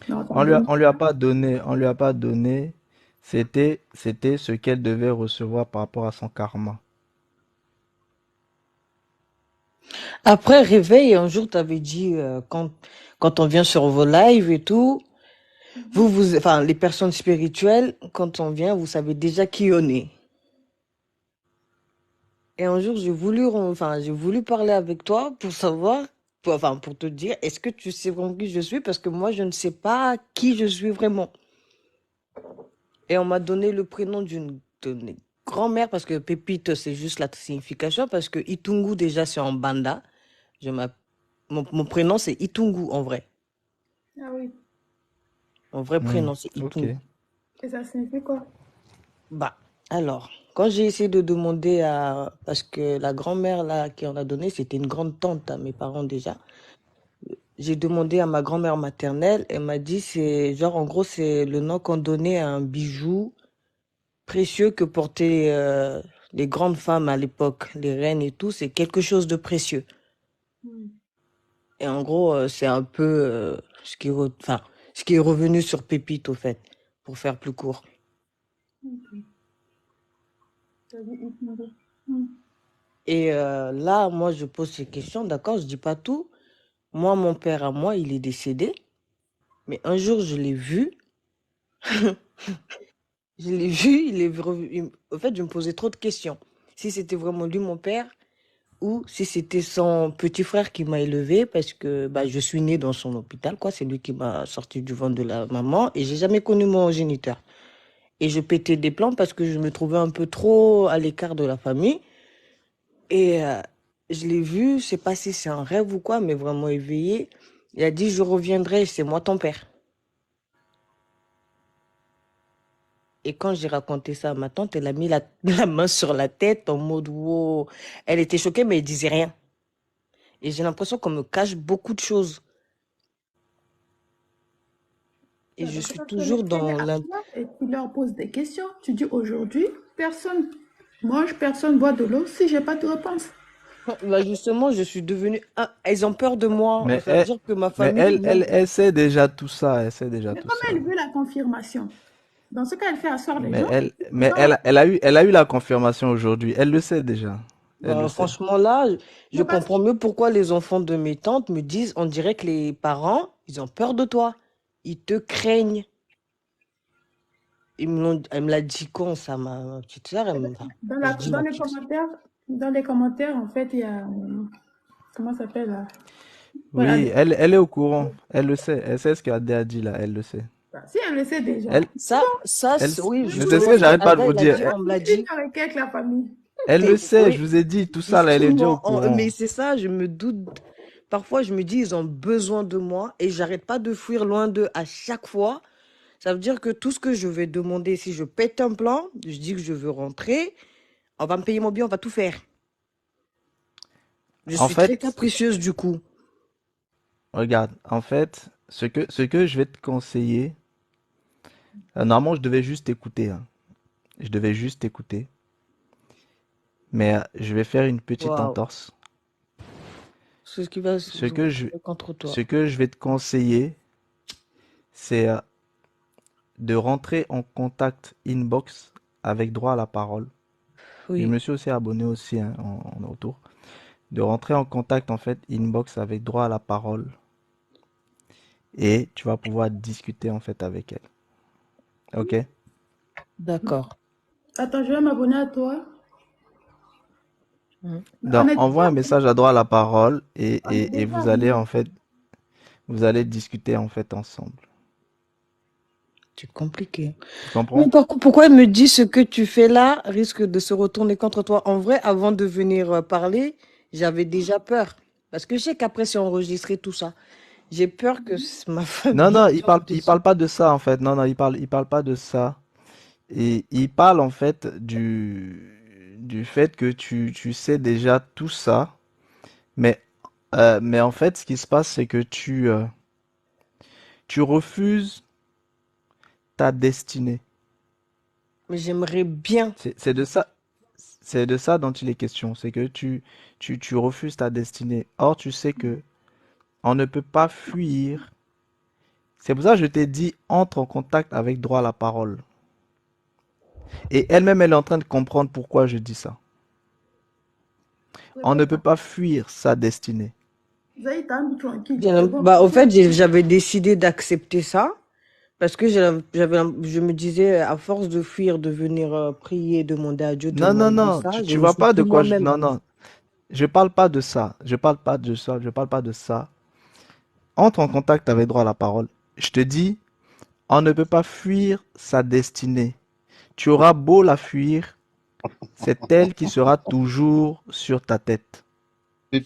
[SPEAKER 2] Non, t'as donné.
[SPEAKER 1] On lui a pas donné, on lui a pas donné. C'était ce qu'elle devait recevoir par rapport à son karma.
[SPEAKER 6] Après, réveil, un jour, tu avais dit, quand on vient sur vos lives et tout, enfin, les personnes spirituelles, quand on vient, vous savez déjà qui on est. Et un jour, j'ai voulu parler avec toi pour savoir, pour te dire, est-ce que tu sais vraiment qui je suis? Parce que moi, je ne sais pas qui je suis vraiment. Et on m'a donné le prénom d'une grand-mère, parce que Pépite, c'est juste la signification, parce que Itungu, déjà, c'est en banda. Je m'app- mon prénom, c'est Itungu, en vrai.
[SPEAKER 2] Ah oui.
[SPEAKER 6] Mon vrai prénom, c'est
[SPEAKER 1] Ok.
[SPEAKER 6] Itungu.
[SPEAKER 2] Et ça signifie quoi?
[SPEAKER 6] Bah, alors, quand j'ai essayé de demander parce que la grand-mère, là, qui en a donné, c'était une grande tante à mes parents déjà. J'ai demandé à ma grand-mère maternelle, elle m'a dit, c'est, genre, en gros, c'est le nom qu'on donnait à un bijou précieux que portaient les grandes femmes à l'époque, les reines et tout, c'est quelque chose de précieux.
[SPEAKER 2] Hmm.
[SPEAKER 6] Et en gros, c'est un peu ce qui est revenu sur Pépite, au fait, pour faire plus court.
[SPEAKER 2] Ok. T'as dit Itungo. Hmm.
[SPEAKER 6] Et là, moi, je pose ces questions, d'accord, je dis pas tout. Moi, mon père à moi, il est décédé, mais un jour, je l'ai vu. Je l'ai vu, il est revenu. En fait, je me posais trop de questions. Si c'était vraiment lui, mon père, ou si c'était son petit frère qui m'a élevé, parce que bah, je suis née dans son hôpital, quoi. C'est lui qui m'a sorti du ventre de la maman, et j'ai jamais connu mon géniteur. Et je pétais des plans parce que je me trouvais un peu trop à l'écart de la famille. Et je l'ai vu, je sais pas si c'est un rêve ou quoi, mais vraiment éveillé. Il a dit, je reviendrai, c'est moi ton père. Et quand j'ai raconté ça à ma tante, elle a mis la main sur la tête en mode wow. Elle était choquée, mais elle disait rien. Et j'ai l'impression qu'on me cache beaucoup de choses. Et je
[SPEAKER 2] C'est
[SPEAKER 6] suis
[SPEAKER 2] parce que
[SPEAKER 6] toujours
[SPEAKER 2] elle est
[SPEAKER 6] dans
[SPEAKER 2] à toi et tu leur poses des questions. Tu dis aujourd'hui, personne mange, personne boit de l'eau si j'ai pas de réponse.
[SPEAKER 6] Bah, justement, je suis devenue. Elles ont peur de moi.
[SPEAKER 1] Mais
[SPEAKER 6] Ça veut dire que ma
[SPEAKER 1] mais
[SPEAKER 6] famille, même.
[SPEAKER 1] elle sait déjà tout ça, elle sait déjà
[SPEAKER 2] Mais
[SPEAKER 1] tout
[SPEAKER 2] comme
[SPEAKER 1] ça.
[SPEAKER 2] elle veut la confirmation, dans ce cas, elle fait asseoir les
[SPEAKER 1] Mais
[SPEAKER 2] gens.
[SPEAKER 1] mais
[SPEAKER 2] Genre,
[SPEAKER 1] elle a eu la confirmation aujourd'hui. Elle le sait déjà. Elle le
[SPEAKER 6] Bah,
[SPEAKER 1] sait.
[SPEAKER 6] franchement, là, je
[SPEAKER 2] mais parce que
[SPEAKER 6] comprends mieux pourquoi les enfants de mes tantes me disent on dirait que les parents, ils ont peur de toi. Ils te craignent. Elle me l'a dit quand, ça, ma petite sœur. Enfin, je dis ma petite.
[SPEAKER 2] dans les commentaires, en fait, il y a, comment ça s'appelle là? Voilà,
[SPEAKER 1] Oui, elle est au courant. Elle le sait. Elle sait ce qu'Adé a dit là. Elle le sait.
[SPEAKER 2] si elle le sait déjà,
[SPEAKER 1] Elle,
[SPEAKER 2] c'est bon.
[SPEAKER 6] Oui,
[SPEAKER 1] mais c'est ce
[SPEAKER 6] justement,
[SPEAKER 1] que
[SPEAKER 6] ce que
[SPEAKER 1] j'arrête pas de
[SPEAKER 6] Ada,
[SPEAKER 1] vous
[SPEAKER 6] il a
[SPEAKER 1] dire.
[SPEAKER 6] dit, on me l'a
[SPEAKER 2] Une
[SPEAKER 6] dit.
[SPEAKER 2] avec la famille.
[SPEAKER 1] Elle le sait.
[SPEAKER 6] Oui,
[SPEAKER 1] Je vous ai dit tout ça là. Elle est déjà au
[SPEAKER 6] justement,
[SPEAKER 1] courant.
[SPEAKER 6] mais c'est ça, je me doute. Parfois, je me dis, ils ont besoin de moi et j'arrête pas de fuir loin d'eux à chaque fois. Ça veut dire que tout ce que je vais demander, si je pète un plan, je dis que je veux rentrer, on va me payer mon billet, on va tout faire. Je
[SPEAKER 1] En
[SPEAKER 6] suis très
[SPEAKER 1] fait,
[SPEAKER 6] capricieuse du coup.
[SPEAKER 1] regarde. En fait, ce que je vais te conseiller. Normalement, je devais juste écouter, hein. Je devais juste écouter. Mais je vais faire une petite
[SPEAKER 6] Waouh.
[SPEAKER 1] entorse.
[SPEAKER 6] C'est ce qui va se
[SPEAKER 1] Ce que je,
[SPEAKER 6] retrouver contre toi.
[SPEAKER 1] ce que je vais te conseiller, c'est de rentrer en contact inbox avec droit à la parole. Je
[SPEAKER 6] Oui,
[SPEAKER 1] me suis aussi abonné aussi hein, en retour. De rentrer en contact en fait inbox avec droit à la parole et tu vas pouvoir discuter en fait avec elle. Ok?
[SPEAKER 6] d'accord.
[SPEAKER 2] Attends, je vais m'abonner à toi.
[SPEAKER 6] Mhm.
[SPEAKER 2] On
[SPEAKER 1] Donc,
[SPEAKER 2] est
[SPEAKER 1] envoie un message à droit à la parole
[SPEAKER 2] on est
[SPEAKER 1] et
[SPEAKER 2] déjà
[SPEAKER 1] vous allez
[SPEAKER 2] abonnés.
[SPEAKER 1] en fait, vous allez discuter en fait ensemble.
[SPEAKER 6] C'est compliqué.
[SPEAKER 1] Tu
[SPEAKER 6] Mais
[SPEAKER 1] comprends?
[SPEAKER 6] par contre, pourquoi elle me dit ce que tu fais là risque de se retourner contre toi? En vrai, avant de venir parler, j'avais déjà peur. Parce que je sais qu'après, c'est enregistré tout ça. J'ai peur que ma
[SPEAKER 1] Non,
[SPEAKER 6] famille
[SPEAKER 1] non,
[SPEAKER 6] tombe
[SPEAKER 1] il
[SPEAKER 6] dessus.
[SPEAKER 1] parle pas de ça en fait. Non, non, il parle pas de ça. Et il parle en fait du fait que tu sais déjà tout ça. Mais, mais en fait, ce qui se passe, c'est que tu refuses ta destinée.
[SPEAKER 6] Mais j'aimerais bien.
[SPEAKER 1] C'est de ça, c'est de ça dont il est question. C'est que tu refuses ta destinée. Or, tu sais que on ne peut pas fuir. C'est pour ça que je t'ai dit, entre en contact avec droit à la parole. Et elle-même, elle est en train de comprendre pourquoi je dis ça. On ne
[SPEAKER 2] Répète
[SPEAKER 1] peut
[SPEAKER 2] ça.
[SPEAKER 1] pas fuir sa destinée.
[SPEAKER 2] Zaï, t'as un but tranquille. C'est bon.
[SPEAKER 6] Bah, au fait, j'avais décidé d'accepter ça parce que je me disais, à force de fuir, de venir prier, demander à Dieu,
[SPEAKER 1] Non, non,
[SPEAKER 6] demander
[SPEAKER 1] non,
[SPEAKER 6] ça, je
[SPEAKER 1] tu
[SPEAKER 6] me
[SPEAKER 1] vois
[SPEAKER 6] suis
[SPEAKER 1] pas de
[SPEAKER 6] plus
[SPEAKER 1] quoi
[SPEAKER 6] moi-même.
[SPEAKER 1] non, non, je parle pas de ça. Je parle pas de ça. Je parle pas de ça. Entre en contact avec droit à la parole. Je te dis, on ne peut pas fuir sa destinée. Tu auras beau la fuir, c'est elle qui sera toujours sur ta tête.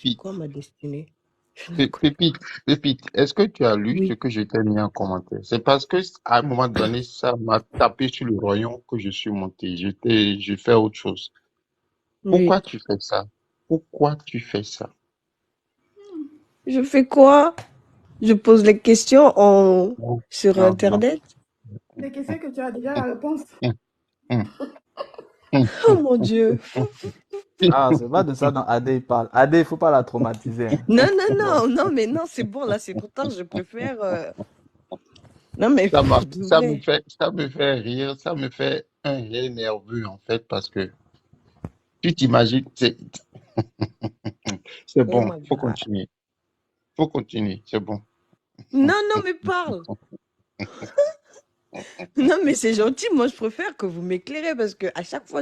[SPEAKER 6] C'est
[SPEAKER 7] Pépite,
[SPEAKER 6] quoi ma destinée? Je ne connais.
[SPEAKER 7] Pépite, Pépite, est-ce que tu as lu ce
[SPEAKER 6] Oui,
[SPEAKER 7] que je t'ai mis en commentaire? C'est parce que à un moment donné, ça m'a tapé sur le royaume que je suis monté. J'ai fait autre chose.
[SPEAKER 6] oui.
[SPEAKER 7] Pourquoi tu fais ça? Pourquoi tu fais ça?
[SPEAKER 6] Je fais quoi? Je pose les questions
[SPEAKER 7] Non,
[SPEAKER 6] sur
[SPEAKER 7] non, non.
[SPEAKER 6] Internet?
[SPEAKER 2] Des questions que tu as déjà la réponse.
[SPEAKER 7] Hum, hum,
[SPEAKER 6] Oh
[SPEAKER 7] hum,
[SPEAKER 6] mon Dieu.
[SPEAKER 7] hum.
[SPEAKER 1] Ah, c'est pas de ça dont Adé parle. Adé, il faut pas la traumatiser, hein.
[SPEAKER 6] Non, non,
[SPEAKER 1] Bon.
[SPEAKER 6] non, non, mais non, c'est bon, là, c'est trop tard, je préfère... Non, mais de vrai.
[SPEAKER 7] Ça me fait rire, ça me fait un rire nerveux en fait parce que tu t'imagines, c'est
[SPEAKER 6] Oh
[SPEAKER 7] bon,
[SPEAKER 6] my God.
[SPEAKER 7] faut continuer, c'est bon.
[SPEAKER 6] Non, non, mais parle. Non, mais c'est gentil, moi, je préfère que vous m'éclairez parce que à chaque fois,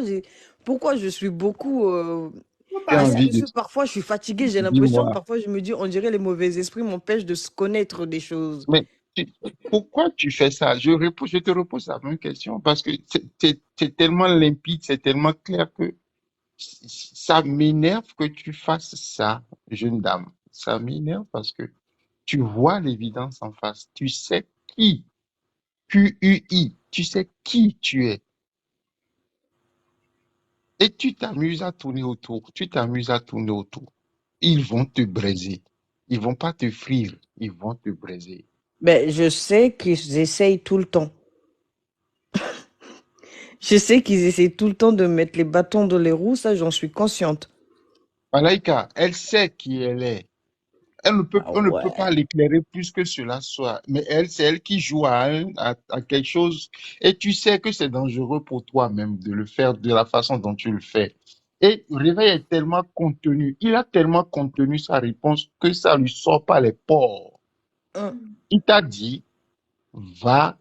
[SPEAKER 6] pourquoi je suis beaucoup
[SPEAKER 2] Faut
[SPEAKER 7] J'ai
[SPEAKER 2] parler.
[SPEAKER 7] envie de,
[SPEAKER 6] anxieuse, parfois je suis fatiguée, j'ai l'impression,
[SPEAKER 7] dis-moi,
[SPEAKER 6] parfois je me dis, on dirait les mauvais esprits m'empêchent de se connaître des choses.
[SPEAKER 7] mais tu- pourquoi tu fais ça? Je te repose la même question parce que c'est tellement limpide, c'est tellement clair que ça m'énerve que tu fasses ça, jeune dame. Ça m'énerve parce que tu vois l'évidence en face. Tu sais qui, QUI, tu sais qui tu es. Et tu t'amuses à tourner autour. Tu t'amuses à tourner autour. Ils vont te braiser. Ils vont pas te frire. Ils vont te braiser.
[SPEAKER 6] Ben, je sais qu'ils essayent tout le temps. Je sais qu'ils essayent tout le temps de mettre les bâtons dans les roues, ça j'en suis consciente.
[SPEAKER 7] Malaika, elle sait qui elle est.
[SPEAKER 6] Ah
[SPEAKER 7] On ne peut pas
[SPEAKER 6] ouais.
[SPEAKER 7] l'éclairer plus que cela soit. Mais elle, c'est elle qui joue à quelque chose. Et tu sais que c'est dangereux pour toi-même de le faire de la façon dont tu le fais. Et le réveil est tellement contenu. Il a tellement contenu sa réponse que ça lui sort pas les pores.
[SPEAKER 6] Hum.
[SPEAKER 7] Il t'a dit, va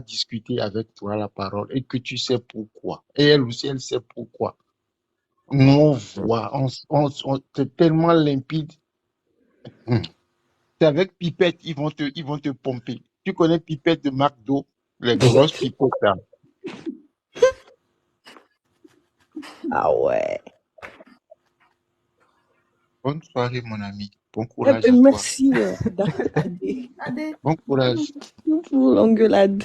[SPEAKER 7] discuter avec toi la parole et que tu sais pourquoi. Et elle aussi, elle sait pourquoi. Nous, on voit, c'est tellement limpide. Hum. C'est avec pipette, ils vont te pomper. Tu connais pipette de McDo, les grosses pipettes là.
[SPEAKER 6] Ah ouais.
[SPEAKER 7] Bonne soirée, mon ami. Bon
[SPEAKER 6] Eh
[SPEAKER 7] courage à
[SPEAKER 6] ben,
[SPEAKER 7] toi.
[SPEAKER 6] merci, Adé,
[SPEAKER 2] Adé.
[SPEAKER 7] Bon courage.
[SPEAKER 6] pour l'engueulade.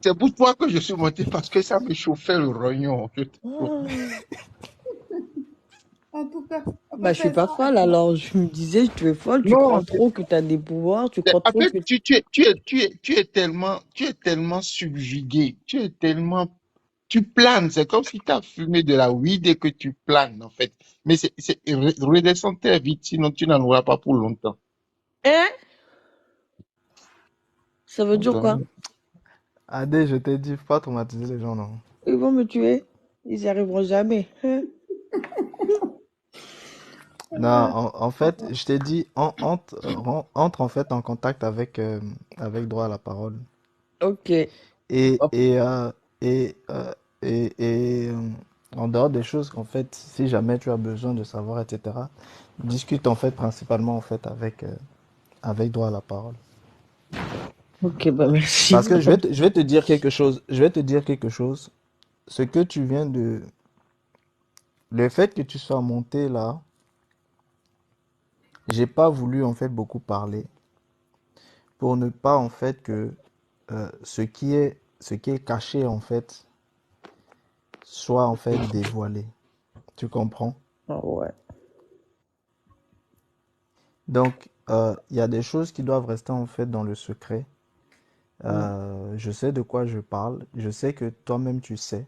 [SPEAKER 7] C'est pour toi que je suis monté parce que ça me chauffait le rognon.
[SPEAKER 6] Ah.
[SPEAKER 2] En tout cas, on peut
[SPEAKER 6] Bah, je suis
[SPEAKER 2] faire
[SPEAKER 6] pas
[SPEAKER 2] ça.
[SPEAKER 6] folle, alors je me disais, tu es folle, tu
[SPEAKER 7] Non,
[SPEAKER 6] crois trop que tu as des pouvoirs, tu crois
[SPEAKER 7] en
[SPEAKER 6] trop
[SPEAKER 7] fait,
[SPEAKER 6] que...
[SPEAKER 7] tu es tellement subjugué. Tu planes. C'est comme si tu as fumé de la weed et que tu planes, en fait. Mais redescends très vite, sinon tu n'en auras pas pour longtemps.
[SPEAKER 6] Hein? Ça veut
[SPEAKER 7] Bon,
[SPEAKER 6] dire quoi?
[SPEAKER 1] Adé, je t'ai dit, faut pas traumatiser les gens, non.
[SPEAKER 6] Ils vont me tuer. Ils n'y arriveront jamais. Hein?
[SPEAKER 1] Non, en fait, je t'ai dit, entre en fait en contact avec droit à la parole.
[SPEAKER 6] Ok.
[SPEAKER 1] Et,
[SPEAKER 6] Hop.
[SPEAKER 1] et, euh, et, euh, et en dehors des choses qu'en fait, si jamais tu as besoin de savoir, etc., discute en fait principalement en fait avec droit à la parole.
[SPEAKER 6] Ok, bah merci.
[SPEAKER 1] Parce que je vais te dire quelque chose, je vais te dire quelque chose. Ce que tu viens de, le fait que tu sois monté là, j'ai pas voulu en fait beaucoup parler pour ne pas en fait que ce qui est caché en fait soit en fait dévoilé. Tu comprends?
[SPEAKER 6] Ah ouais.
[SPEAKER 1] Donc, il y a des choses qui doivent rester en fait dans le secret.
[SPEAKER 6] Mm.
[SPEAKER 1] Je sais de quoi je parle. Je sais que toi-même tu sais.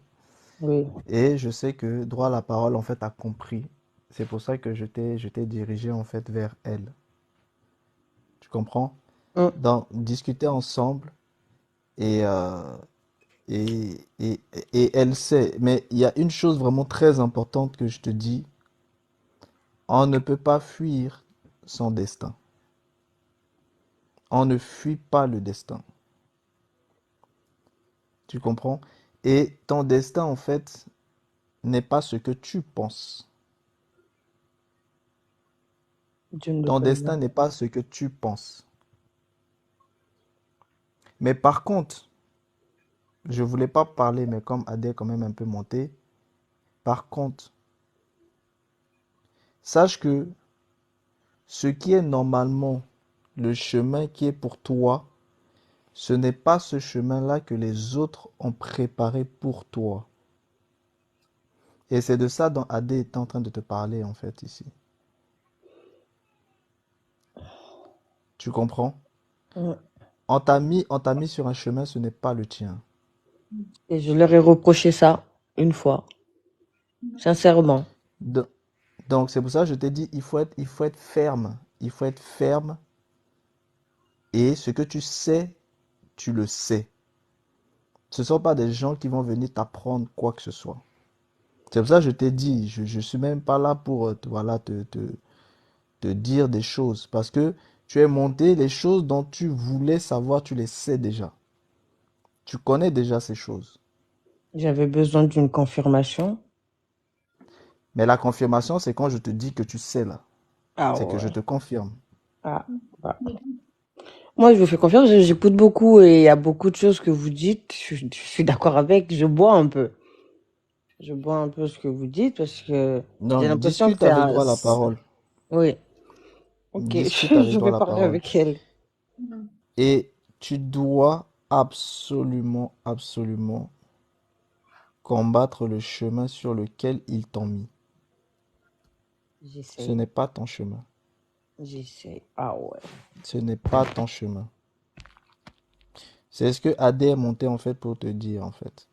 [SPEAKER 6] Oui.
[SPEAKER 1] Et je sais que droit à la parole en fait a compris. C'est pour ça que je t'ai dirigé en fait vers elle. Tu comprends?
[SPEAKER 6] Mm.
[SPEAKER 1] Donc, discuter ensemble et et, et elle sait. Mais il y a une chose vraiment très importante que je te dis, on ne peut pas fuir son destin. On ne fuit pas le destin. Tu comprends? Et ton destin, en fait, n'est pas ce que tu penses.
[SPEAKER 6] Je ne le
[SPEAKER 1] Ton
[SPEAKER 6] connais
[SPEAKER 1] destin
[SPEAKER 6] pas.
[SPEAKER 1] n'est pas ce que tu penses. Mais par contre, je voulais pas parler, mais comme Adé est quand même un peu monté, par contre, sache que ce qui est normalement le chemin qui est pour toi, ce n'est pas ce chemin-là que les autres ont préparé pour toi. Et c'est de ça dont Adé est en train de te parler en fait ici. Tu comprends?
[SPEAKER 6] Ouais.
[SPEAKER 1] On t'a mis sur un chemin, ce n'est pas le tien.
[SPEAKER 6] Et je leur ai reproché ça une fois, sincèrement.
[SPEAKER 1] Do- Donc c'est pour ça que je t'ai dit, il faut être ferme. Il faut être ferme et ce que tu sais, tu le sais. Ce ne sont pas des gens qui vont venir t'apprendre quoi que ce soit. C'est pour ça que je t'ai dit, je ne suis même pas là pour voilà, te dire des choses. Parce que tu es monté, les choses dont tu voulais savoir, tu les sais déjà. Tu connais déjà ces choses.
[SPEAKER 6] J'avais besoin d'une confirmation.
[SPEAKER 1] Mais la confirmation, c'est quand je te dis que tu sais là.
[SPEAKER 6] Ah
[SPEAKER 1] C'est que je
[SPEAKER 6] ouais.
[SPEAKER 1] te confirme.
[SPEAKER 6] Ah, bah. Moi, je vous fais confiance, j'écoute beaucoup et il y a beaucoup de choses que vous dites. Je suis d'accord avec. Je bois un peu. Je bois un peu ce que vous dites parce que j'ai
[SPEAKER 1] Non,
[SPEAKER 6] l'impression que
[SPEAKER 1] discute
[SPEAKER 6] c'est
[SPEAKER 1] avec
[SPEAKER 6] un...
[SPEAKER 1] droit à la parole.
[SPEAKER 6] Oui, ok.
[SPEAKER 1] Discute avec
[SPEAKER 6] Je
[SPEAKER 1] droit
[SPEAKER 6] vais
[SPEAKER 1] à la
[SPEAKER 6] parler
[SPEAKER 1] parole.
[SPEAKER 6] avec elle.
[SPEAKER 1] Et tu dois absolument, absolument combattre le chemin sur lequel ils t'ont mis. Ce
[SPEAKER 6] J'essaye.
[SPEAKER 1] n'est pas ton chemin.
[SPEAKER 6] J'essaye. Ah ouais.
[SPEAKER 1] Ce n'est pas ton chemin. C'est ce que AD est monté en fait pour te dire en fait.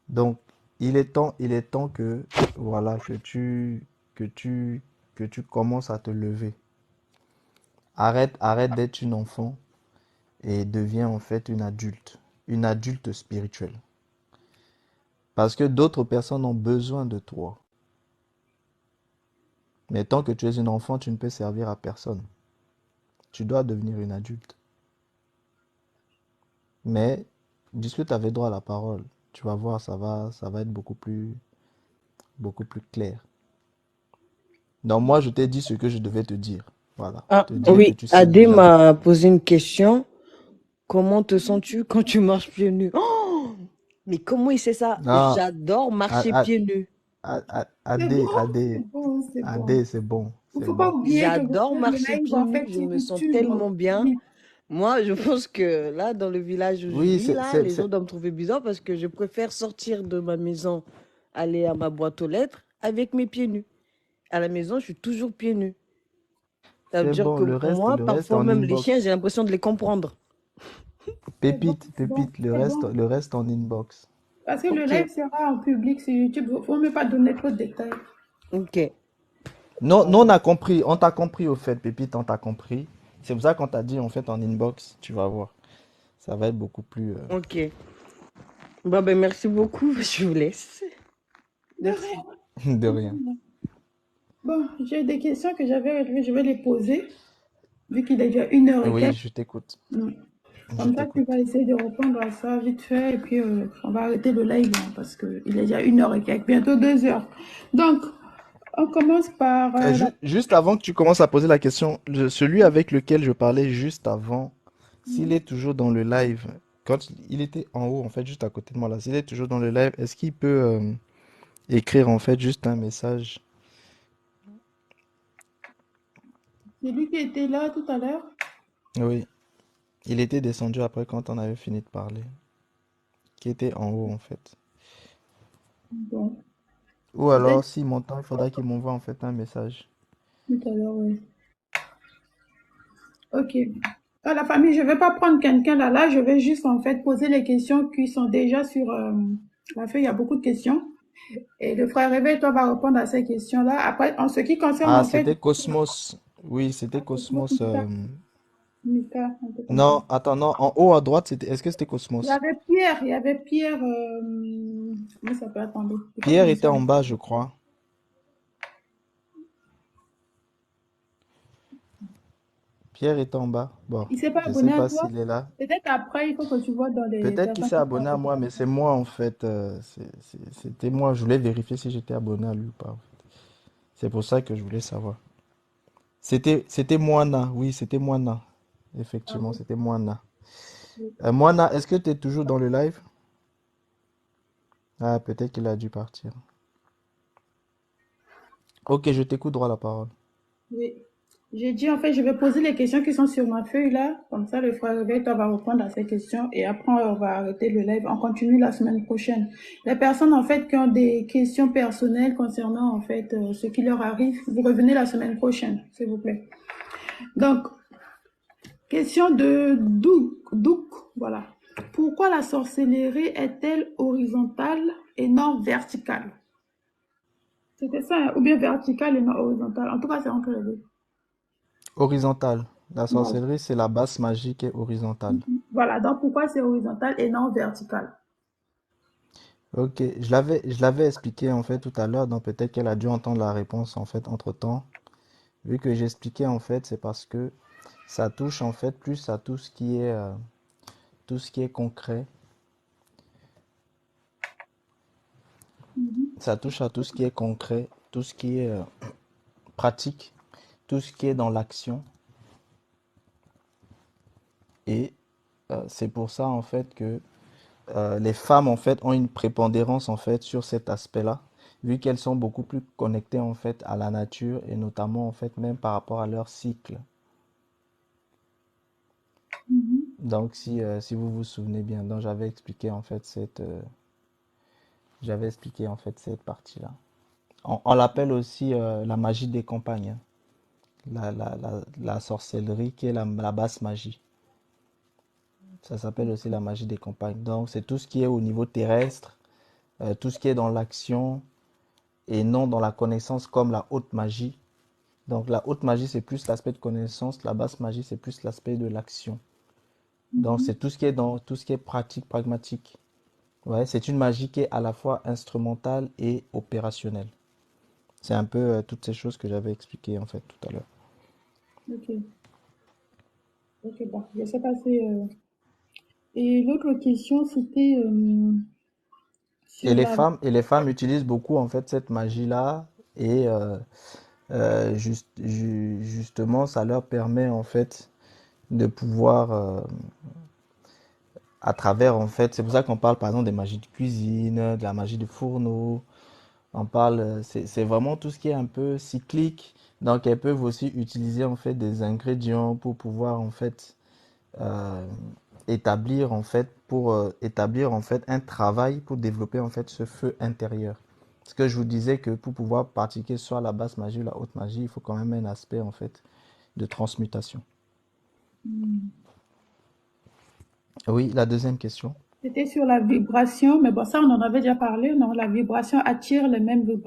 [SPEAKER 1] Donc, il est temps que voilà que tu que tu commences à te lever. Arrête d'être une enfant et deviens en fait une adulte spirituelle. Parce que d'autres personnes ont besoin de toi. Mais tant que tu es une enfant, tu ne peux servir à personne. Tu dois devenir une adulte. Mais discute avec droit à la parole. Tu vas voir, ça va être beaucoup plus clair. Donc moi, je t'ai dit ce que je devais te dire. Voilà.
[SPEAKER 6] Ah
[SPEAKER 1] Te dire que
[SPEAKER 6] oui,
[SPEAKER 1] tu sais
[SPEAKER 6] Adé
[SPEAKER 1] déjà.
[SPEAKER 6] m'a posé une question. Comment te sens-tu quand tu marches pieds nus? Oh, mais comment il sait ça?
[SPEAKER 1] Ah,
[SPEAKER 6] J'adore marcher
[SPEAKER 1] A-
[SPEAKER 6] pieds nus.
[SPEAKER 2] C'est bon, c'est
[SPEAKER 1] AD,
[SPEAKER 2] bon, c'est bon.
[SPEAKER 1] AD, c'est bon,
[SPEAKER 2] Il
[SPEAKER 1] c'est
[SPEAKER 2] faut pas
[SPEAKER 1] bon.
[SPEAKER 2] oublier que
[SPEAKER 6] J'adore
[SPEAKER 2] le
[SPEAKER 6] marcher
[SPEAKER 2] live,
[SPEAKER 6] pieds
[SPEAKER 2] en
[SPEAKER 6] nus.
[SPEAKER 2] fait,
[SPEAKER 6] Je
[SPEAKER 2] c'est
[SPEAKER 6] me
[SPEAKER 2] une
[SPEAKER 6] sens
[SPEAKER 2] tube.
[SPEAKER 6] tellement bien. Moi, je pense que là, dans le village où je
[SPEAKER 1] Oui,
[SPEAKER 6] vis, là, les gens doivent me trouver bizarre parce que je préfère sortir de ma maison, aller à ma boîte aux lettres avec mes pieds nus. À la maison, je suis toujours pieds nus. Ça veut
[SPEAKER 1] c'est
[SPEAKER 6] dire
[SPEAKER 1] bon.
[SPEAKER 6] que moi,
[SPEAKER 1] Le reste
[SPEAKER 6] parfois
[SPEAKER 1] en
[SPEAKER 6] même les chiens,
[SPEAKER 1] inbox.
[SPEAKER 6] j'ai l'impression de les comprendre.
[SPEAKER 2] C'est bon,
[SPEAKER 1] Pépite,
[SPEAKER 2] c'est bon,
[SPEAKER 1] pépite,
[SPEAKER 2] c'est bon.
[SPEAKER 1] le reste en inbox.
[SPEAKER 2] Parce que le
[SPEAKER 6] Ok,
[SPEAKER 2] live sera en public sur YouTube. Il ne faut même pas donner trop de détails.
[SPEAKER 6] ok.
[SPEAKER 1] Non,
[SPEAKER 6] Ah
[SPEAKER 1] non, on
[SPEAKER 6] bon.
[SPEAKER 1] a compris, on t'a compris au fait, Pépite, on t'a compris. C'est pour ça qu'on t'a dit en fait en inbox, tu vas voir. Ça va être beaucoup plus
[SPEAKER 6] Ok. Bon, ben, merci beaucoup. Je vous laisse.
[SPEAKER 2] De
[SPEAKER 6] Merci.
[SPEAKER 1] de rien.
[SPEAKER 2] rien. Bon, j'ai des questions que j'avais relevées. Je vais les poser, vu qu'il est déjà 1 heure et
[SPEAKER 1] Oui,
[SPEAKER 2] quelques.
[SPEAKER 1] je t'écoute.
[SPEAKER 2] Mm.
[SPEAKER 1] Je
[SPEAKER 2] Comme ça, tu vas
[SPEAKER 1] t'écoute.
[SPEAKER 2] essayer de répondre à ça vite fait. Et puis, on va arrêter le live hein, parce qu'il est déjà 1 heure et quelques, bientôt 2 heures. Donc, on commence par
[SPEAKER 1] Juste avant que tu commences à poser la question, celui avec lequel je parlais juste avant, s'il est toujours dans le live, quand il était en haut, en fait, juste à côté de moi là, s'il est toujours dans le live, est-ce qu'il peut écrire en fait juste un message?
[SPEAKER 2] C'est lui qui était là tout à l'heure.
[SPEAKER 1] Oui, il était descendu après quand on avait fini de parler, qui était en haut en fait.
[SPEAKER 2] Bon,
[SPEAKER 1] Ou
[SPEAKER 2] peut-être
[SPEAKER 1] alors, s'il m'entend, il faudra qu'il m'envoie en fait un message.
[SPEAKER 2] tout à l'heure, oui. Ok. À la famille, je ne vais pas prendre quelqu'un là. Là, je vais juste en fait poser les questions qui sont déjà sur la feuille. Il y a beaucoup de questions. Et le frère Réveil, toi, va répondre à ces questions-là. Après, en ce qui concerne
[SPEAKER 1] Ah,
[SPEAKER 2] en fait,
[SPEAKER 1] c'était Cosmos. Oui, c'était Cosmos.
[SPEAKER 2] Mika, un peu comme ça.
[SPEAKER 1] Non, attends, non, en haut à droite, est-ce que c'était
[SPEAKER 2] Il y
[SPEAKER 1] Cosmos?
[SPEAKER 2] avait Pierre, il y avait Pierre, comment ça peut attendre? C'est pas
[SPEAKER 1] Pierre
[SPEAKER 2] comme
[SPEAKER 1] était
[SPEAKER 2] ça.
[SPEAKER 1] en bas, je crois. Pierre était en bas. Bon,
[SPEAKER 2] Il s'est pas
[SPEAKER 1] je sais
[SPEAKER 2] abonné à
[SPEAKER 1] pas
[SPEAKER 2] toi?
[SPEAKER 1] s'il est là.
[SPEAKER 2] Peut-être après, il faut que tu vois dans les
[SPEAKER 1] Peut-être qu'il
[SPEAKER 2] personnes
[SPEAKER 1] s'est
[SPEAKER 2] qui sont
[SPEAKER 1] abonné à
[SPEAKER 2] abonnées.
[SPEAKER 1] moi, mais c'est moi en fait. C'était moi. Je voulais vérifier si j'étais abonné à lui ou pas. C'est pour ça que je voulais savoir. C'était Moana. Oui, c'était Moana.
[SPEAKER 2] Ah,
[SPEAKER 1] Effectivement,
[SPEAKER 2] ok.
[SPEAKER 1] c'était Moana.
[SPEAKER 2] Oui.
[SPEAKER 1] Moana, est-ce que tu es toujours dans le live? Ah, peut-être qu'il a dû partir. Ok, je t'écoute droit la parole.
[SPEAKER 2] Oui. J'ai dit, en fait, je vais poser les questions qui sont sur ma feuille là. Comme ça, le frère Réveil, toi, va répondre à ces questions. Et après, on va arrêter le live. On continue la semaine prochaine. Les personnes, en fait, qui ont des questions personnelles concernant, en fait, ce qui leur arrive, vous revenez la semaine prochaine, s'il vous plaît. Donc, question de Douk, voilà. Pourquoi la sorcellerie est-elle horizontale et non verticale? C'était ça, hein, ou bien verticale et non horizontale. En tout cas, c'est entre les deux.
[SPEAKER 1] Horizontal. La
[SPEAKER 2] Voilà.
[SPEAKER 1] sorcellerie, c'est la basse magie qui est horizontale.
[SPEAKER 2] Voilà, donc pourquoi c'est horizontal et non vertical?
[SPEAKER 1] Ok, je l'avais expliqué en fait tout à l'heure, donc peut-être qu'elle a dû entendre la réponse en fait entre-temps. Vu que j'expliquais en fait, c'est parce que ça touche en fait plus à tout ce qui est concret.
[SPEAKER 2] Mhm.
[SPEAKER 1] Ça touche à tout ce qui est concret, tout ce qui est pratique, tout ce qui est dans l'action. Et c'est pour ça en fait que les femmes en fait ont une prépondérance en fait sur cet aspect-là, vu qu'elles sont beaucoup plus connectées en fait à la nature et notamment en fait même par rapport à leur cycle.
[SPEAKER 2] Mhm.
[SPEAKER 1] Donc si vous vous souvenez bien, donc j'avais expliqué en fait cette partie-là. On l'appelle aussi la magie des campagnes, hein. La sorcellerie qui est la basse magie. Ça s'appelle aussi la magie des campagnes. Donc c'est tout ce qui est au niveau terrestre, tout ce qui est dans l'action et non dans la connaissance comme la haute magie. Donc la haute magie c'est plus l'aspect de connaissance, la basse magie c'est plus l'aspect de l'action. Donc
[SPEAKER 2] Mhm.
[SPEAKER 1] c'est tout ce qui est dans tout ce qui est pratique, pragmatique. Ouais, c'est une magie qui est à la fois instrumentale et opérationnelle. C'est un peu toutes ces choses que j'avais expliquées en fait tout à l'heure.
[SPEAKER 2] Ok, ok, bon, je sais pas si. Et l'autre question, c'était sur la.
[SPEAKER 1] Et les femmes utilisent beaucoup en fait cette magie-là et justement ça leur permet en fait de pouvoir à travers en fait, c'est pour ça qu'on parle par exemple des magies de cuisine, de la magie de fourneau. On parle, c'est vraiment tout ce qui est un peu cyclique. Donc elles peuvent aussi utiliser en fait des ingrédients pour pouvoir en fait euh, établir en fait un travail pour développer en fait ce feu intérieur. Ce que je vous disais que pour pouvoir pratiquer soit la basse magie ou la haute magie, il faut quand même un aspect en fait de transmutation.
[SPEAKER 2] Hmm.
[SPEAKER 1] Oui, la deuxième question.
[SPEAKER 2] C'était sur la vibration, mais bon, ça, on en avait déjà parlé, non? La vibration attire les mêmes vibrations.